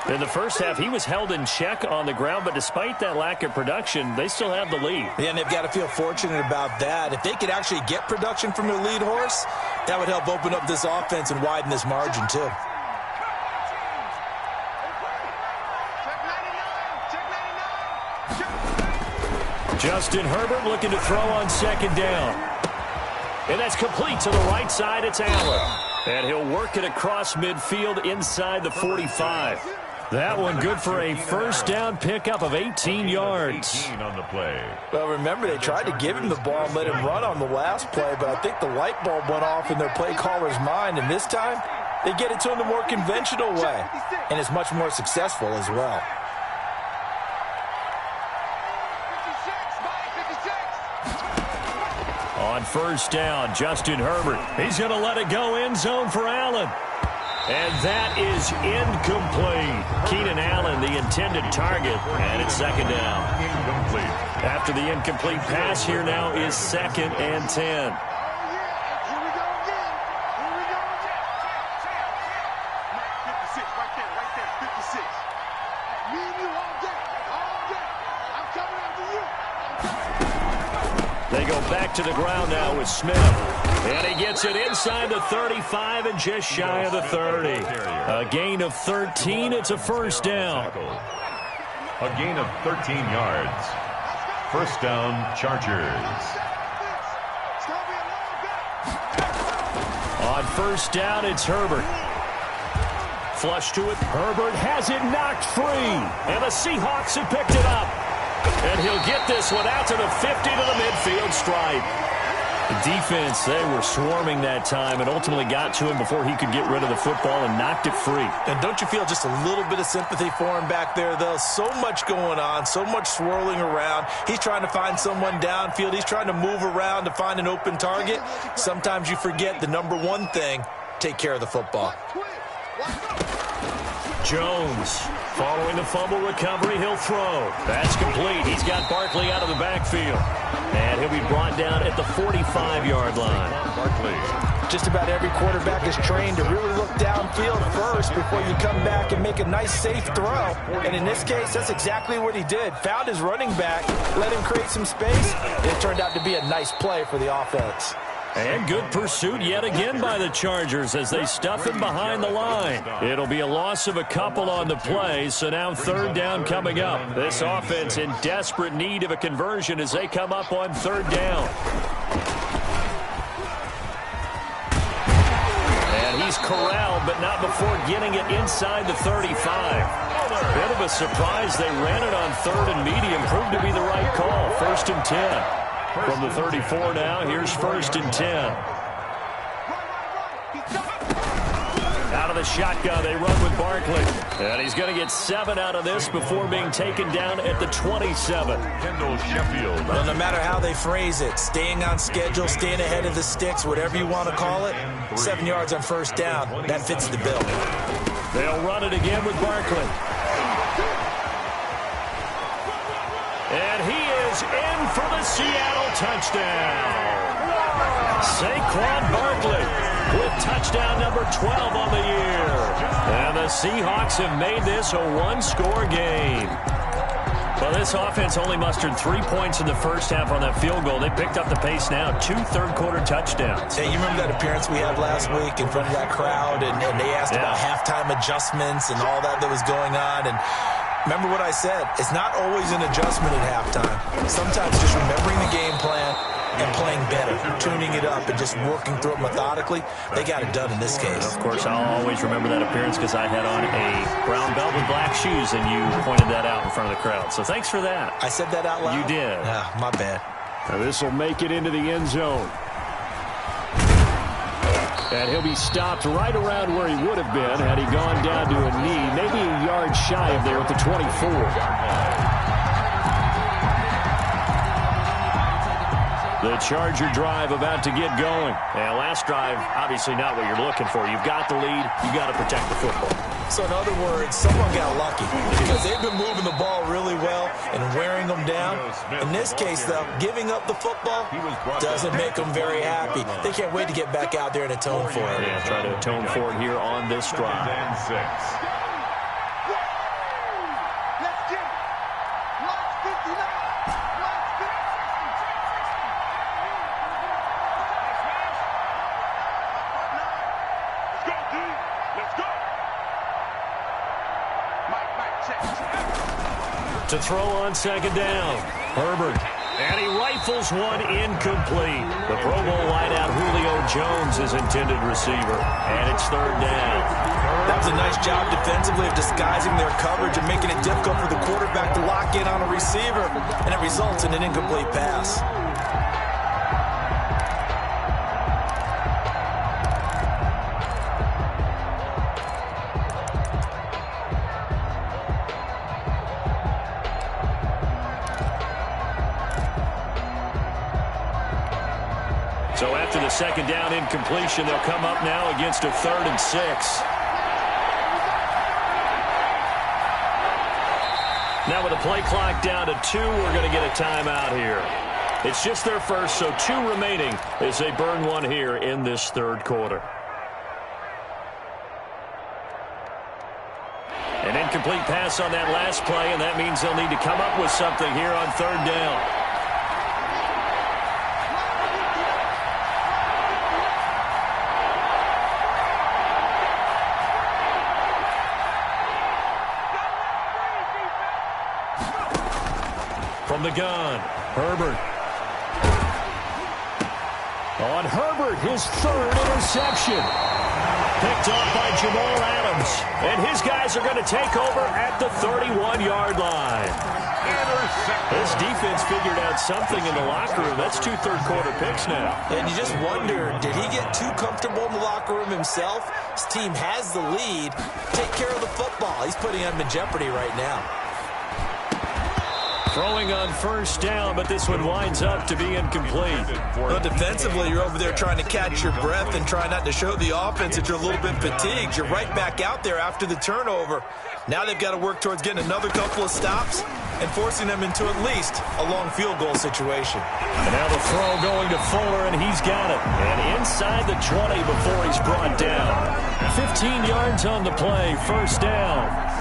In the first half, he was held in check on the ground, but despite that lack of production, they still have the lead. Yeah, and they've got to feel fortunate about that. If they could actually get production from their lead horse, that would help open up this offense and widen this margin, too. Justin Herbert looking to throw on 2nd down. And that's complete to the right side. It's Allen. And he'll work it across midfield inside the 45. That one good for a 1st down pickup of 18 yards. 18 on the play. Well, remember, they tried to give him the ball and let him run on the last play, but I think the light bulb went off in their play caller's mind, and this time they get it to him the more conventional way, and it's much more successful as well. On 1st down, Justin Herbert. He's going to let it go end zone for Allen. And that is incomplete. Keenan Allen, the intended target, and it's 2nd down. Incomplete. After the incomplete pass, here now is 2nd and 10. They go back to the ground now with Smith. And he gets it inside the 35 and just shy of the 30. A gain of 13. It's a 1st down. A gain of 13 yards. 1st down, Chargers. On 1st down, it's Herbert. Flush to it. Herbert has it knocked free. And the Seahawks have picked it up. And he'll get this one out to the 50 to the midfield stripe. The defense, they were swarming that time and ultimately got to him before he could get rid of the football and knocked it free. And don't you feel just a little bit of sympathy for him back there, though? So much going on, so much swirling around. He's trying to find someone downfield. He's trying to move around to find an open target. Sometimes you forget the number one thing, take care of the football. Jones. Following the fumble recovery, he'll throw. That's complete. He's got Barkley out of the backfield. And he'll be brought down at the 45-yard line. Barkley. Just about every quarterback is trained to really look downfield first before you come back and make a nice, safe throw. And in this case, that's exactly what he did. Found his running back, let him create some space, and it turned out to be a nice play for the offense. And good pursuit yet again by the Chargers as they stuff him behind the line. It'll be a loss of a couple on the play, so now third down coming up. This offense in desperate need of a conversion as they come up on third down. And he's corralled, but not before getting it inside the 35. Bit of a surprise. They ran it on third and medium. Proved to be the right call. 1st and 10. From the 34 now, here's 1st and 10. Out of the shotgun, they run with Barkley. And he's going to get 7 out of this before being taken down at the 27. Kendall Sheffield. Well, no matter how they phrase it, staying on schedule, staying ahead of the sticks, whatever you want to call it, 7 yards on first down, that fits the bill. They'll run it again with Barkley. And he is in for the Seattle touchdown. Saquon Barkley with touchdown number 12 on the year. And the Seahawks have made this a one-score game. Well, this offense only mustered 3 points in the first half on that field goal. They picked up the pace now. 2 third-quarter touchdowns. Hey, you remember that appearance we had last week in front of that crowd, and they asked about halftime adjustments and all that was going on, and remember what I said. It's not always an adjustment at halftime. Sometimes just remembering the game plan and playing better, tuning it up and just working through it methodically. They got it done in this case. Of course, I'll always remember that appearance because I had on a brown belt with black shoes, and you pointed that out in front of the crowd. So thanks for that. I said that out loud? You did. Ah, my bad. Now this will make it into the end zone. And he'll be stopped right around where he would have been had he gone down to a knee, maybe a yard shy of there at the 24. The Charger drive about to get going. And last drive, obviously not what you're looking for. You've got the lead. You've got to protect the football. So in other words, someone got lucky because they've been moving the ball really well and wearing them down. In this case, though, giving up the football doesn't make them very happy. They can't wait to get back out there and atone for it. Yeah, try to atone for it here on this drive. To throw on second down, Herbert. And he rifles one incomplete. The Pro Bowl wideout Julio Jones is intended receiver. And it's third down. That was a nice job defensively of disguising their coverage and making it difficult for the quarterback to lock in on a receiver. And it results in an incomplete pass. So after the second down incompletion, they'll come up now against a 3rd and 6. Now with the play clock down to 2, we're going to get a timeout here. It's just their first, so 2 remaining as they burn one here in this third quarter. An incomplete pass on that last play, and that means they'll need to come up with something here on third down. From the gun, Herbert. On Herbert, his 3rd interception. Picked off by Jamal Adams. And his guys are going to take over at the 31-yard line. This defense figured out something in the locker room. That's 2 third-quarter picks now. And you just wonder, did he get too comfortable in the locker room himself? His team has the lead. Take care of the football. He's putting them in jeopardy right now. Throwing on first down, but this one winds up to be incomplete. Well, defensively, you're over there trying to catch your breath and try not to show the offense that you're a little bit fatigued. You're right back out there after the turnover. Now they've got to work towards getting another couple of stops and forcing them into at least a long field goal situation. And now the throw going to Fuller, and he's got it. And inside the 20 before he's brought down. 15 yards on the play, first down.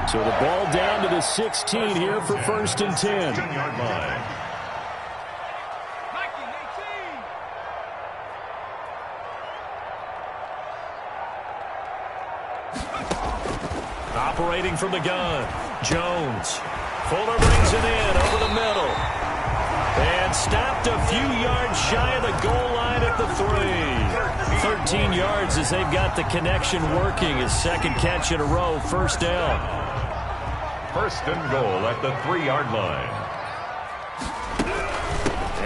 So the ball down to the 16 here for first and 10. 10-yard line. Operating from the gun, Jones. Fuller brings it in over the middle. And stopped a few yards shy of the goal line at the 3. 13 yards as they've got the connection working. His second catch in a row, first down. First and goal at the 3-yard line.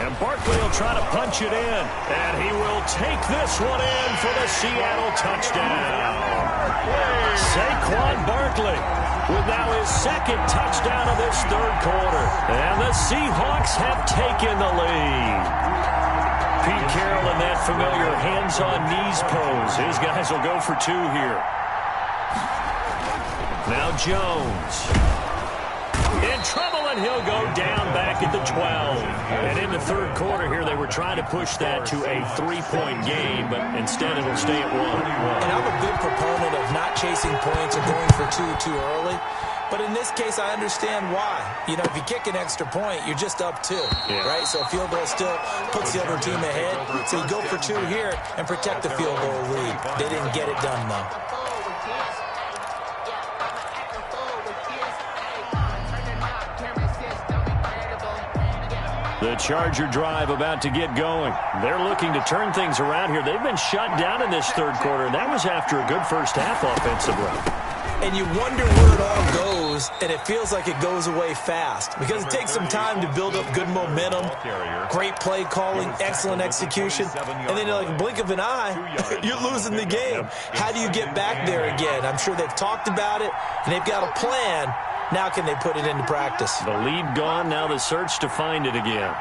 And Barkley will try to punch it in. And he will take this one in for the Seattle touchdown. Saquon Barkley with now his second touchdown of this third quarter. And the Seahawks have taken the lead. Pete Carroll in that familiar hands-on-knees pose. His guys will go for 2 here. Now Jones. In trouble, and he'll go down back at the 12. And in the third quarter here, they were trying to push that to a 3-point game, but instead it'll stay at 1. And I'm a big proponent of not chasing points or going for 2 too early. But in this case, I understand why. You know, if you kick an extra point, you're just up 2, right? So a field goal still puts the other team ahead. So you go for 2 here and protect the field goal lead. They didn't get it done, though. The Charger drive about to get going. They're looking to turn things around here. They've been shut down in this third quarter, and that was after a good first half offensively. And you wonder where it all goes, and it feels like it goes away fast because it takes some time to build up good momentum, great play calling, excellent execution, and then like a blink of an eye, you're losing the game. How do you get back there again? I'm sure they've talked about it, and they've got a plan. Now can they put it into practice? The lead gone, now the search to find it again.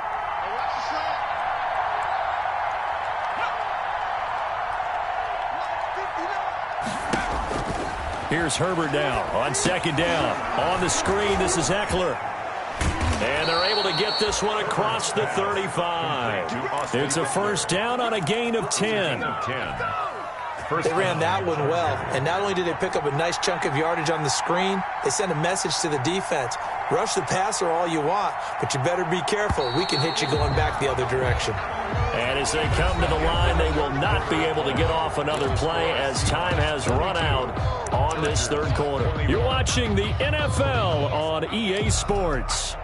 Here's Herbert down on second down. On the screen, this is Eckler. And they're able to get this one across the 35. It's a first down on a gain of 10. They ran that one well, and not only did they pick up a nice chunk of yardage on the screen, they sent a message to the defense. Rush the passer all you want, but you better be careful. We can hit you going back the other direction. And as they come to the line, they will not be able to get off another play as time has run out on this third quarter. You're watching the NFL on EA Sports.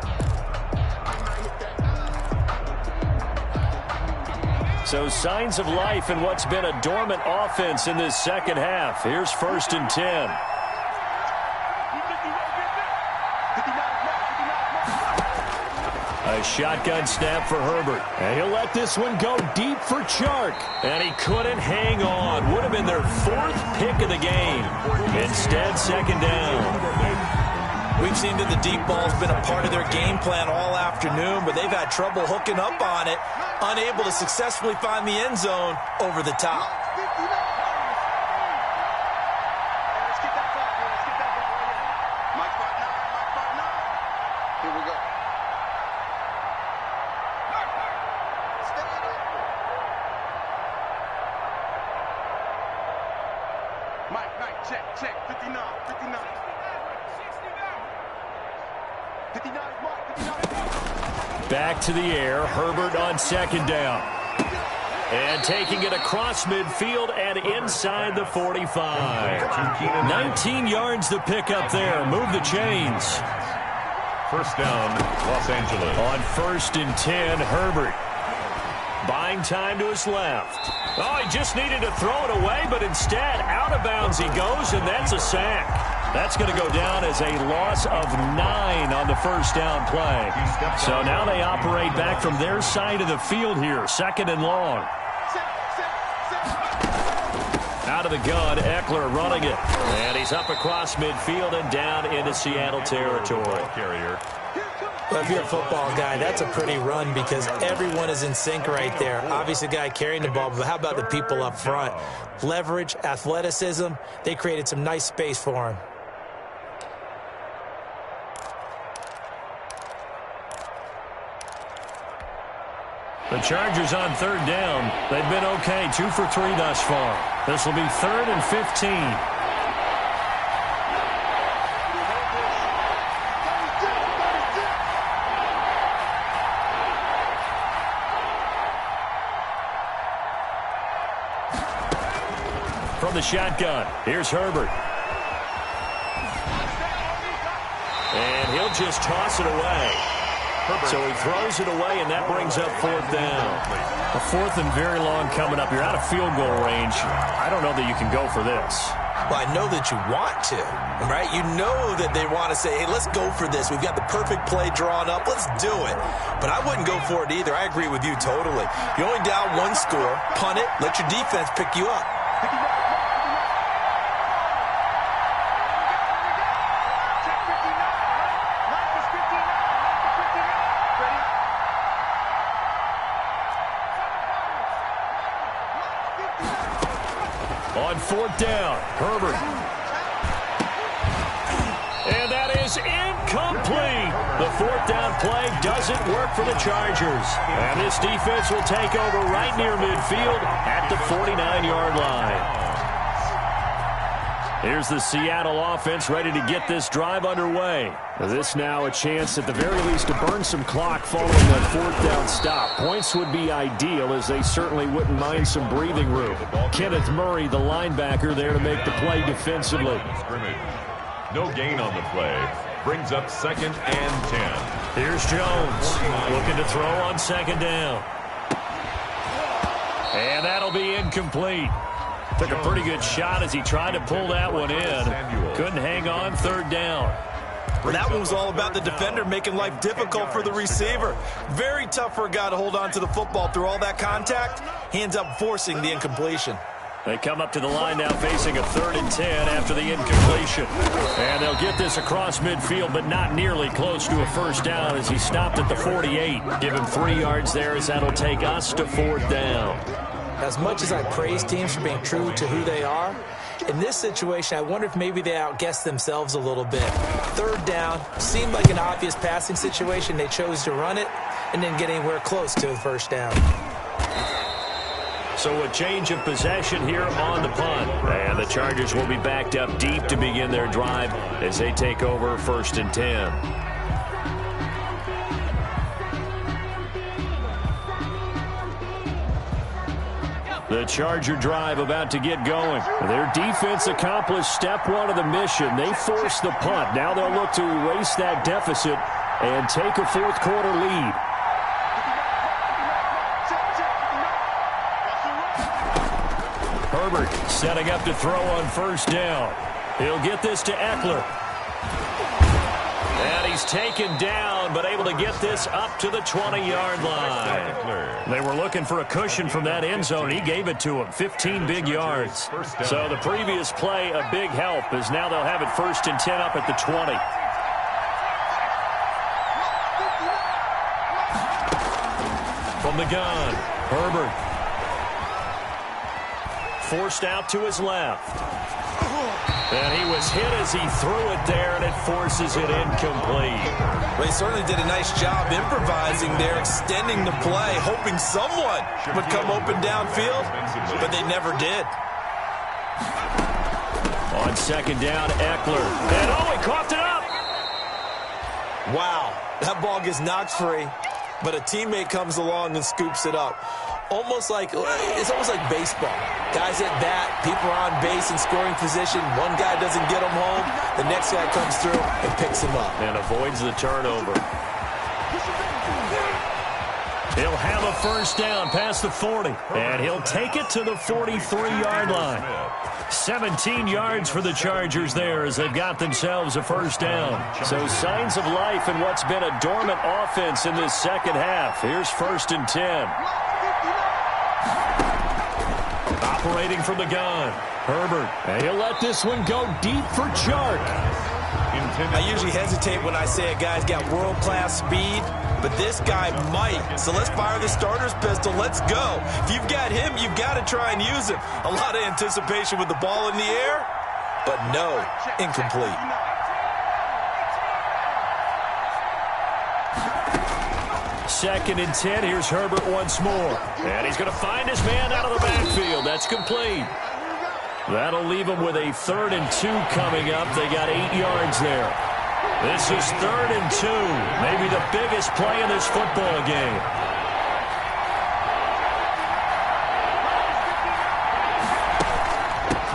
So signs of life in what's been a dormant offense in this second half. Here's first and 10. A shotgun snap for Herbert. And he'll let this one go deep for Chark. And he couldn't hang on. Would have been their 4th pick of the game. Instead, second down. We've seen that the deep ball's been a part of their game plan all afternoon, but they've had trouble hooking up on it, unable to successfully find the end zone over the top. Here we go. Mike, check, 59. 59 is Mike, 59. Back to the air, Herbert on second down. And taking it across midfield and inside the 45. 19 yards to pick up there. Move the chains. First down, Los Angeles. On first and 10, Herbert. Buying time to his left. Oh, he just needed to throw it away, but instead, out of bounds he goes, and that's a sack. That's going to go down as a loss of 9 on the first down play. So now they operate back from their side of the field here, second and long. Out of the gun, Eckler running it. And he's up across midfield and down into Seattle territory. Carrier. Well, if you're a football guy, that's a pretty run because everyone is in sync right there. Obviously, the guy carrying the ball, but how about the people up front? Leverage, athleticism, they created some nice space for him. The Chargers on third down. They've been okay, 2 for 3 thus far. This will be 3rd and 15. From the shotgun, here's Herbert. And he'll just toss it away. So he throws it away, and that brings up 4th down. A 4th and very long coming up. You're out of field goal range. I don't know that you can go for this. Well, I know that you want to, right? You know that they want to say, hey, let's go for this. We've got the perfect play drawn up. Let's do it. But I wouldn't go for it either. I agree with you totally. You're only down 1 score. Punt it. Let your defense pick you up. On 4th down, Herbert. And that is incomplete. The 4th down play doesn't work for the Chargers. And this defense will take over right near midfield at the 49-yard line. Here's the Seattle offense ready to get this drive underway. This now a chance at the very least to burn some clock following that 4th down stop. Points would be ideal as they certainly wouldn't mind some breathing room. Kenneth Murray, the linebacker, there to make the play defensively. No gain on the play. Brings up 2nd and 10. Here's Jones looking to throw on 2nd down. And that'll be incomplete. Took a pretty good shot as he tried to pull that one in. Couldn't hang on 3rd down. Well, that one was all about the defender making life difficult for the receiver. Very tough for a guy to hold on to the football through all that contact. He ends up forcing the incompletion. They come up to the line now facing a 3rd and 10 after the incompletion. And they'll get this across midfield, but not nearly close to a 1st down as he stopped at the 48. Give him 3 yards there as that'll take us to 4th down. As much as I praise teams for being true to who they are, in this situation, I wonder if maybe they outguessed themselves a little bit. 3rd down seemed like an obvious passing situation. They chose to run it and didn't get anywhere close to the 1st down. So a change of possession here on the punt. And the Chargers will be backed up deep to begin their drive as they take over 1st and 10. The Charger drive about to get going. Their defense accomplished step 1 of the mission. They forced the punt. Now they'll look to erase that deficit and take a 4th quarter lead. Herbert setting up to throw on 1st down. He'll get this to Eckler. And he's taken down, but able to get this up to the 20-yard line. They were looking for a cushion from that end zone. He gave it to him, 15 big yards. So the previous play, a big help, as now they'll have it 1st and 10 up at the 20. From the gun, Herbert. Forced out to his left. And he was hit as he threw it there, and it forces it incomplete. Well, he certainly did a nice job improvising there, extending the play, hoping someone would come open downfield, but they never did. On 2nd down, Eckler. And he coughed it up! Wow, that ball gets knocked free, but a teammate comes along and scoops it up. It's almost like baseball. Guys at bat, people are on base in scoring position. One guy doesn't get him home. The next guy comes through and picks him up. And avoids the turnover. He'll have a 1st down past the 40. And he'll take it to the 43-yard line. 17 yards for the Chargers there as they've got themselves a 1st down. So signs of life in what's been a dormant offense in this 2nd half. Here's 1st and 10. Operating from the gun, Herbert. And he'll let this one go deep for Chark. I usually hesitate when I say a guy's got world-class speed, but this guy might. So let's fire the starter's pistol. Let's go. If you've got him, you've got to try and use him. A lot of anticipation with the ball in the air, but no, incomplete. Second and 10. Here's Herbert once more. And he's going to find his man out of the backfield. That's complete. That'll leave him with a 3rd and 2 coming up. They got 8 yards there. This is 3rd and 2. Maybe the biggest play in this football game.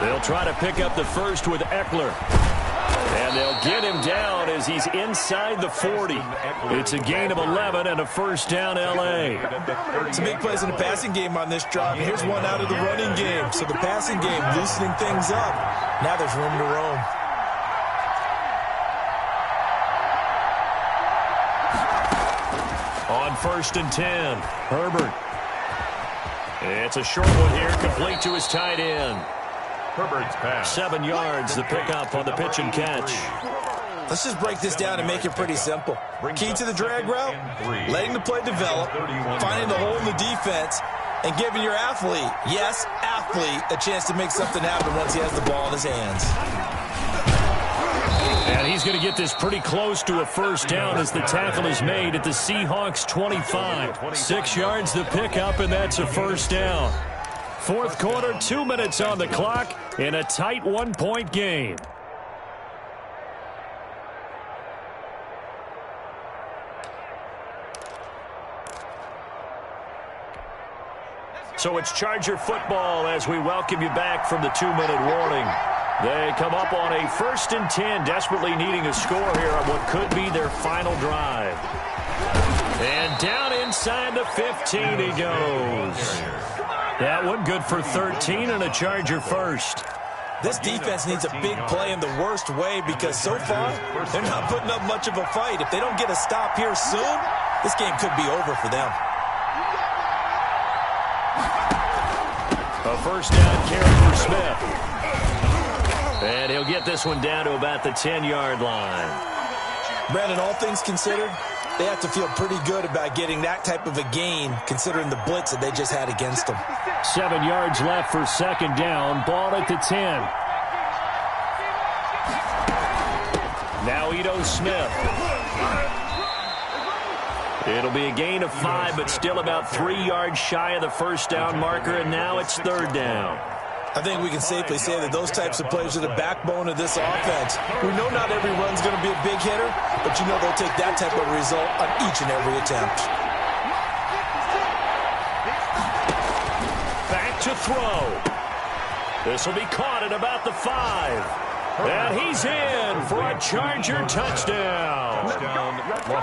They'll try to pick up the first with Eckler. And they'll get him down as he's inside the 40. It's a gain of 11 and a first down, L.A. Some big plays in the passing game on this drive. Here's one out of the running game. So the passing game loosening things up. Now there's room to roam. On 1st and 10, Herbert. It's a short one here, complete to his tight end. Herbert's pass. 7 yards, the pickup on the pitch and catch. Let's just break this down and make it pretty simple. Key to the drag route, letting the play develop, finding the hole in the defense, and giving your athlete, yes, athlete, a chance to make something happen once he has the ball in his hands. And he's going to get this pretty close to a first down as the tackle is made at the Seahawks 25. 6 yards the pickup, and that's a first down. Fourth quarter, 2 minutes on the clock in a tight 1-point game. So it's Charger football as we welcome you back from the 2-minute warning. They come up on a 1st and 10, desperately needing a score here on what could be their final drive. And down inside the 15 he goes. That one good for 13 and a Charger first. This defense needs a big play in the worst way because so far they're not putting up much of a fight. If they don't get a stop here soon, this game could be over for them. A first down carry for Smith. And he'll get this one down to about the 10-yard line. Brandon, all things considered, they have to feel pretty good about getting that type of a gain considering the blitz that they just had against them. 7 yards left for second down. Ball at the 10. Now Ito Smith. It'll be a gain of 5, but still about 3 yards shy of the first down marker, and now it's third down. I think we can safely say that those types of plays are the backbone of this offense. We know not every run's going to be a big hitter, but you know they'll take that type of result on each and every attempt. Back to throw. This will be caught at about the 5. And he's in for a Charger touchdown.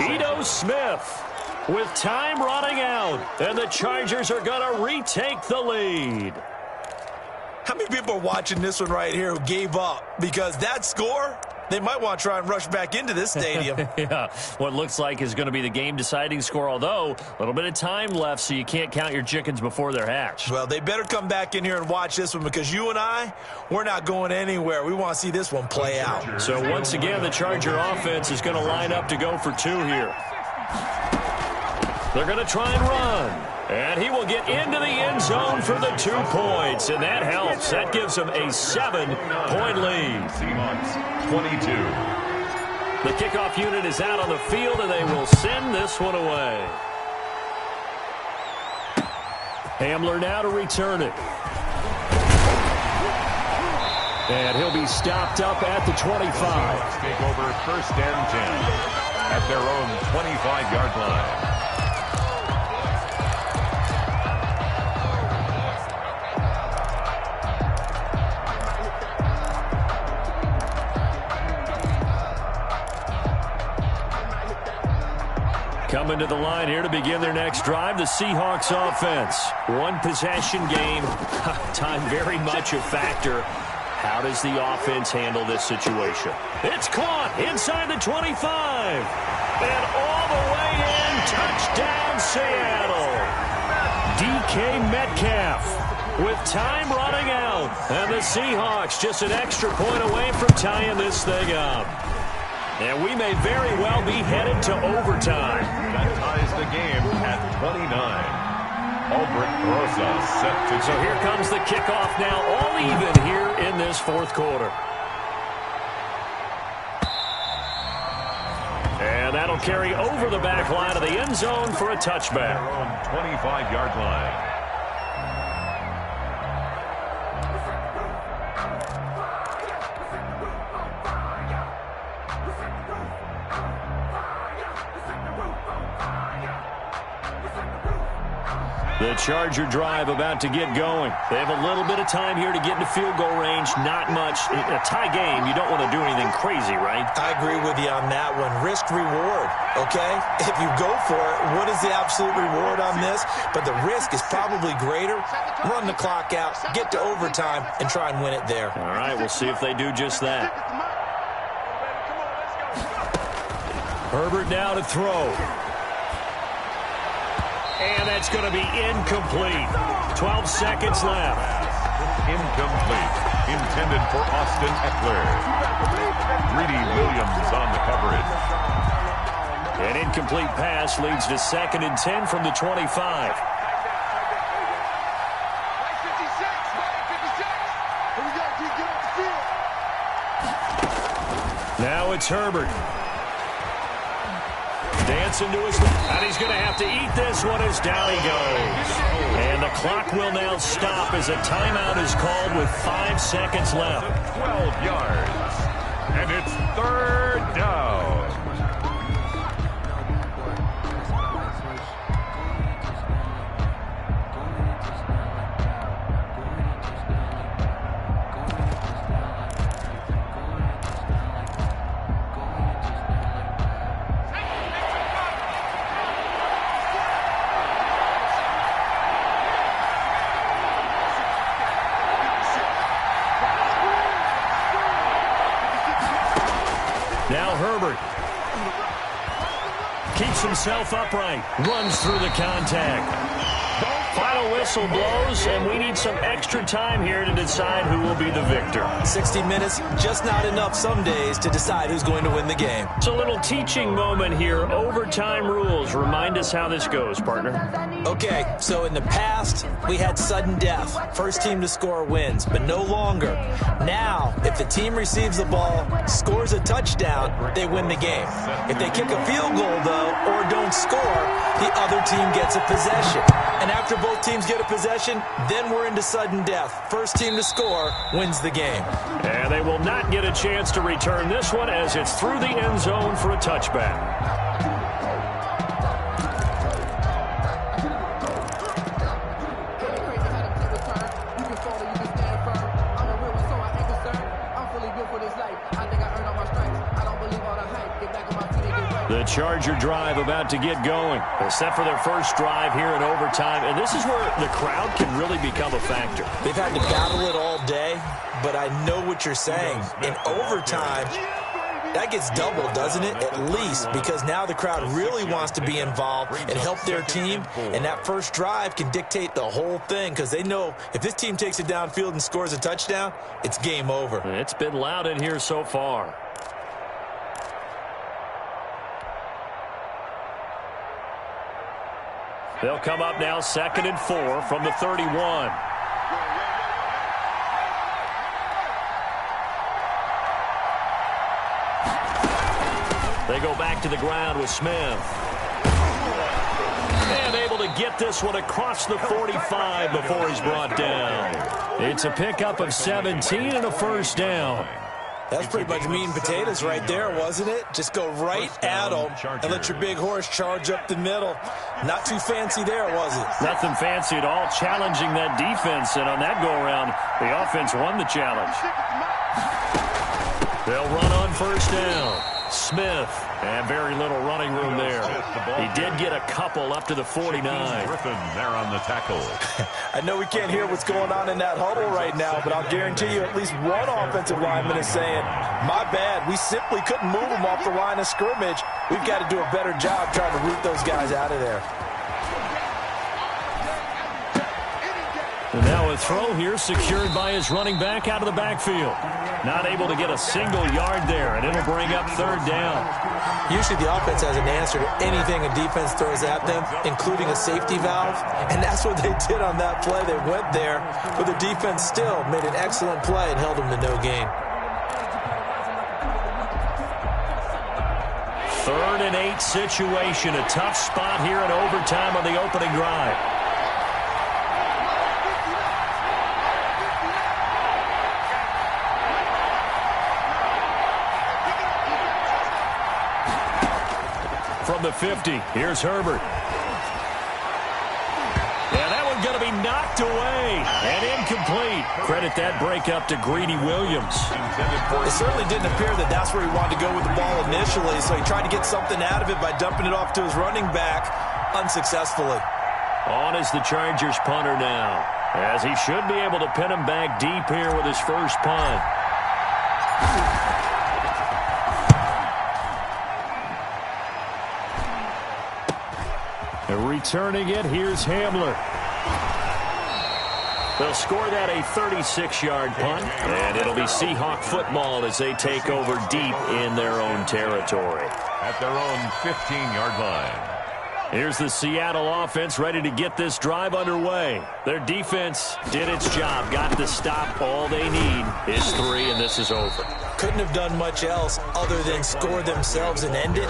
Ito Smith with time running out, and the Chargers are going to retake the lead. How many people are watching this one right here who gave up? Because that score, they might want to try and rush back into this stadium. Yeah, what looks like is going to be the game-deciding score, although a little bit of time left, so you can't count your chickens before they're hatched. Well, they better come back in here and watch this one because you and I, we're not going anywhere. We want to see this one play out. So once again, the Charger offense is going to line up to go for 2 here. They're going to try and run. And he will get into the end zone for the 2 points, and that helps. That gives him a 7-point lead. Seahawks 22. The kickoff unit is out on the field, and they will send this one away. Hamler now to return it. And he'll be stopped up at the 25. Seahawks take over 1st and 10 at their own 25-yard line. Coming to the line here to begin their next drive, the Seahawks offense. 1 possession game. Time very much a factor. How does the offense handle this situation? It's caught inside the 25. And all the way in. Touchdown, Seattle. DK Metcalf with time running out. And the Seahawks just an extra point away from tying this thing up. And we may very well be headed to overtime. That ties the game at 29. Albrecht Rosa set to... So here comes the kickoff now, all even here in this fourth quarter. And that'll carry over the back line of the end zone for a touchback. On 25-yard line. The Charger drive about to get going. They have a little bit of time here to get into field goal range. Not much. In a tie game, you don't want to do anything crazy, right? I agree with you on that one. Risk reward, okay? If you go for it, what is the absolute reward on this? But the risk is probably greater. Run the clock out, get to overtime, and try and win it there. All right, we'll see if they do just that. Herbert now to throw. And that's going to be incomplete. 12 seconds left. Incomplete. Intended for Austin Eckler. Greedy Williams on the coverage. An incomplete pass leads to 2nd and 10 from the 25. Now it's Herbert. Dancing to his left, and he's going to have to eat this one as down he goes. And the clock will now stop as a timeout is called with 5 seconds left. 12 yards. And it's 3rd down. Now Herbert keeps himself upright, runs through the contact. Final whistle blows, and we need some extra time here to decide who will be the victor. 60 minutes, just not enough some days to decide who's going to win the game. It's a little teaching moment here. Overtime rules. Remind us how this goes, partner. Okay, so in the past, we had sudden death. First team to score wins, but no longer. Now, if the team receives the ball, scores a touchdown, they win the game. If they kick a field goal, though, or don't score, the other team gets a possession. And after both teams get a possession, then we're into sudden death. First team to score wins the game. And they will not get a chance to return this one as it's through the end zone for a touchback. The Charger drive about to get going. They're set for their first drive here in overtime, and this is where the crowd can really become a factor. They've had to battle it all day, but I know what you're saying. In overtime, that gets doubled, doesn't it? At least, because now the crowd really wants to be involved and help their team, and that first drive can dictate the whole thing because they know if this team takes it downfield and scores a touchdown, it's game over. It's been loud in here so far. They'll come up now 2nd and 4 from the 31. They go back to the ground with Smith. And able to get this one across the 45 before he's brought down. It's a pickup of 17 and a first down. That's pretty much meat and potatoes right there, wasn't it? Just go right at them and let your big horse charge up the middle. Not too fancy there, was it? Nothing fancy at all, challenging that defense. And on that go-around, the offense won the challenge. They'll run on first down. Smith, and very little running room there. He did get a couple up to the 49. Griffin there on the tackle. I know we can't hear what's going on in that huddle right now, but I'll guarantee you at least one offensive lineman is saying, my bad, we simply couldn't move them off the line of scrimmage. We've got to do a better job trying to root those guys out of there. And now a throw here secured by his running back out of the backfield. Not able to get a single yard there, and it'll bring up third down. Usually the offense has an answer to anything a defense throws at them, including a safety valve, and that's what they did on that play. They went there, but the defense still made an excellent play and held them to no gain. 3rd and 8 situation, a tough spot here in overtime on the opening drive. From the 50, here's Herbert. And that one's going to be knocked away and incomplete. Credit that breakup to Greedy Williams. It certainly didn't appear that that's where he wanted to go with the ball initially, so he tried to get something out of it by dumping it off to his running back unsuccessfully. On is the Chargers punter now, as he should be able to pin him back deep here with his first punt. Returning it, here's Hamler. They'll score that a 36-yard punt, and it'll be Seahawk football as they take over deep in their own territory. At their own 15-yard line. Here's the Seattle offense ready to get this drive underway. Their defense did its job, got the stop. All they need is 3, and this is over. Couldn't have done much else other than score themselves and end it,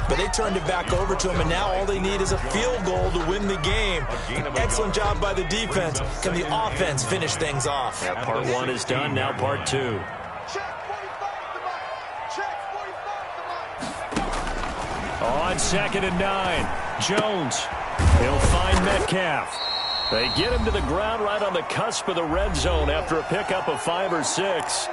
but they turned it back over to them, and now all they need is a field goal to win the game. Excellent job by the defense. Can the offense finish things off? Yeah, part 1 is done, now part 2. On 2nd and 9, Jones. He'll find Metcalf. They get him to the ground right on the cusp of the red zone after a pickup of 5 or 6.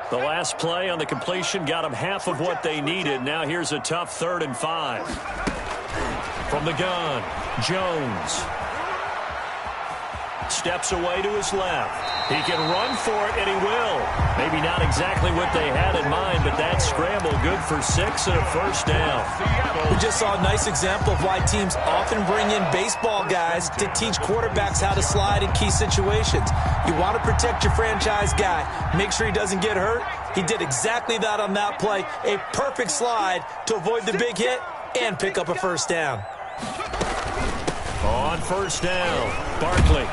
The last play on the completion got them half of what they needed. Now here's a tough 3rd and 5. From the gun, Jones. Steps away to his left. He can run for it, and he will. Maybe not exactly what they had in mind, but that scramble good for 6 and a first down. We just saw a nice example of why teams often bring in baseball guys to teach quarterbacks how to slide in key situations. You want to protect your franchise guy. Make sure he doesn't get hurt. He did exactly that on that play. A perfect slide to avoid the big hit and pick up a first down. On first down, Barkley.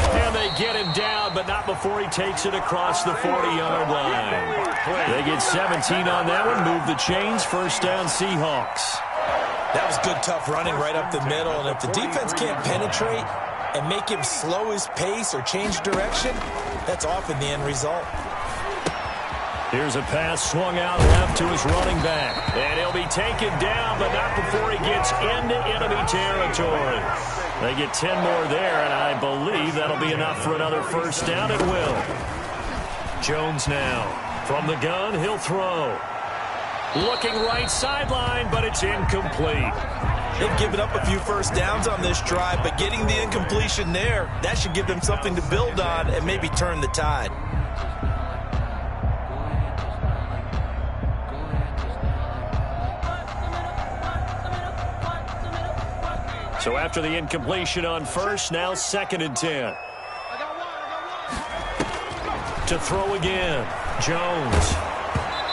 And they get him down, but not before he takes it across the 40-yard line. They get 17 on that one, move the chains, first down Seahawks. That was good, tough running right up the middle, and if the defense can't penetrate and make him slow his pace or change direction, that's often the end result. Here's a pass swung out left to his running back. And he'll be taken down, but not before he gets into enemy territory. They get 10 more there, and I believe that'll be enough for another first down. It will. Jones now. From the gun, he'll throw. Looking right sideline, but it's incomplete. They've given up a few first downs on this drive, but getting the incompletion there, that should give them something to build on and maybe turn the tide. So after the incompletion on first, now 2nd and 10. To throw again, Jones.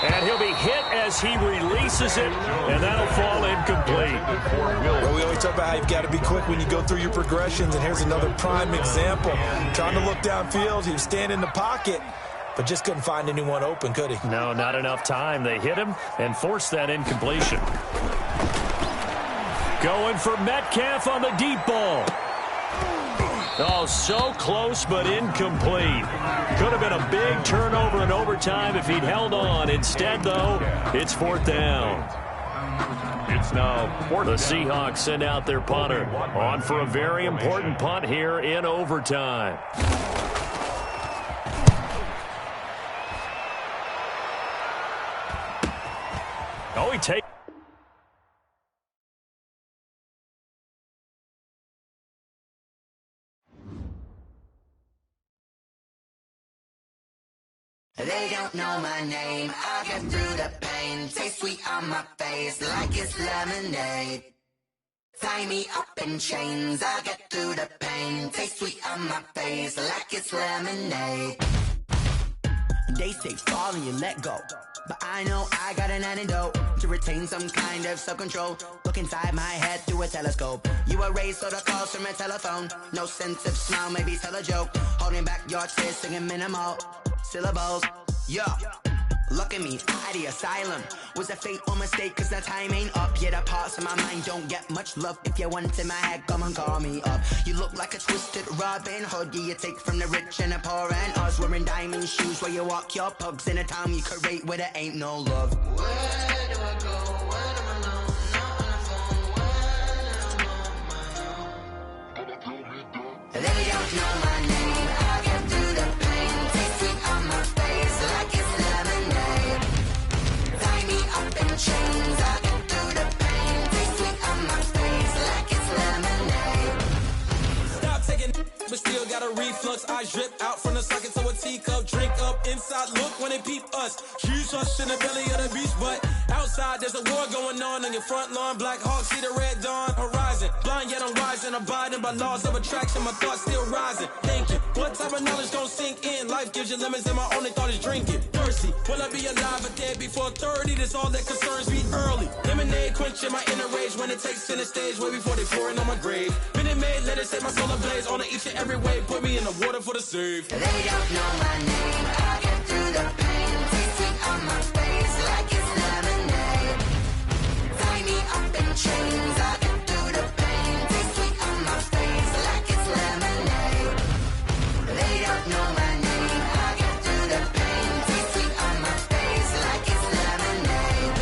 And he'll be hit as he releases it, and that'll fall incomplete. Well, we always talk about how you've got to be quick when you go through your progressions, and here's another prime example. Trying to look downfield, he was standing in the pocket, but just couldn't find anyone open, could he? No, not enough time. They hit him and forced that incompletion. Going for Metcalf on the deep ball. Oh, so close, but incomplete. Could have been a big turnover in overtime if he'd held on. Instead, though, it's 4th down. It's now 4th. The Seahawks send out their punter on for a very important punt here in overtime. Oh, he takes They don't know my name. I get through the pain. Taste sweet on my face like it's lemonade. Tie me up in chains. I get through the pain. Taste sweet on my face like it's lemonade. They say fall and you let go, but I know I got an antidote to retain some kind of self-control. Look inside my head through a telescope. You erase all the calls from a telephone. No sense of smile, maybe tell a joke. Holding back your tears, singing minimal syllables. Yeah, look at me, out of the asylum. Was a fate or mistake, cause the time ain't up. Yeah, the parts of my mind don't get much love. If you want in my head, come and call me up. You look like a twisted Robin Hood. Yeah, you take from the rich and the poor and us. Wearing diamond shoes where you walk your pugs. In a town you create where there ain't no love. Where do I go? When I'm alone? Not on the phone. When I'm on my own. They don't know my name. I get through the pain. Taste sweet on my face like it's lemonade. Tie me up in chains. I get through the pain. Taste sweet on my face like it's lemonade. Stop taking, but still got a reflux. I drip out from the socket to a teacup. Drink up inside, look when they peep us. Huge us in the belly of the beach, but outside there's a war going on your front lawn. Black Hawk see the red dawn horizon. Blind yet I'm rising, abiding by laws of attraction. My thoughts still rising. Thinking, what type of knowledge gon' sink in? Life gives you lemons and my only thought is drinking. Thirsty, will I be alive or dead before 30? That's all that concerns me early. Lemonade quenching my inner rage when it takes center stage way before they pour it on my grave. Minute Maid, let it set my soul ablaze on each and every way. Put me in the water for the save. They don't know my name. I get through the pain. Taste sweet on my face like it's lemonade. Tie me up in chains. I get through the pain. Taste sweet on my face like it's lemonade. They don't know my name. I get through the pain. Taste sweet on my face like it's lemonade.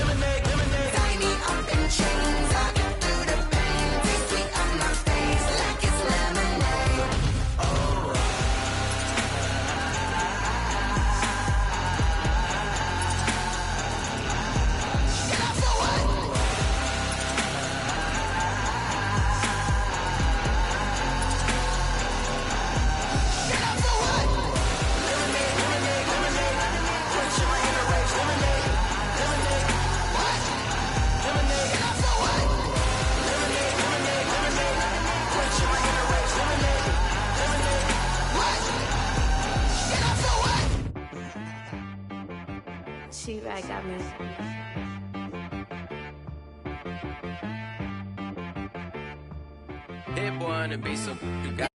Tie me up in chains. I get through the pain. Taste sweet on my face like it's lemonade. Oh. She right got me. Hit boy on the beat, so you got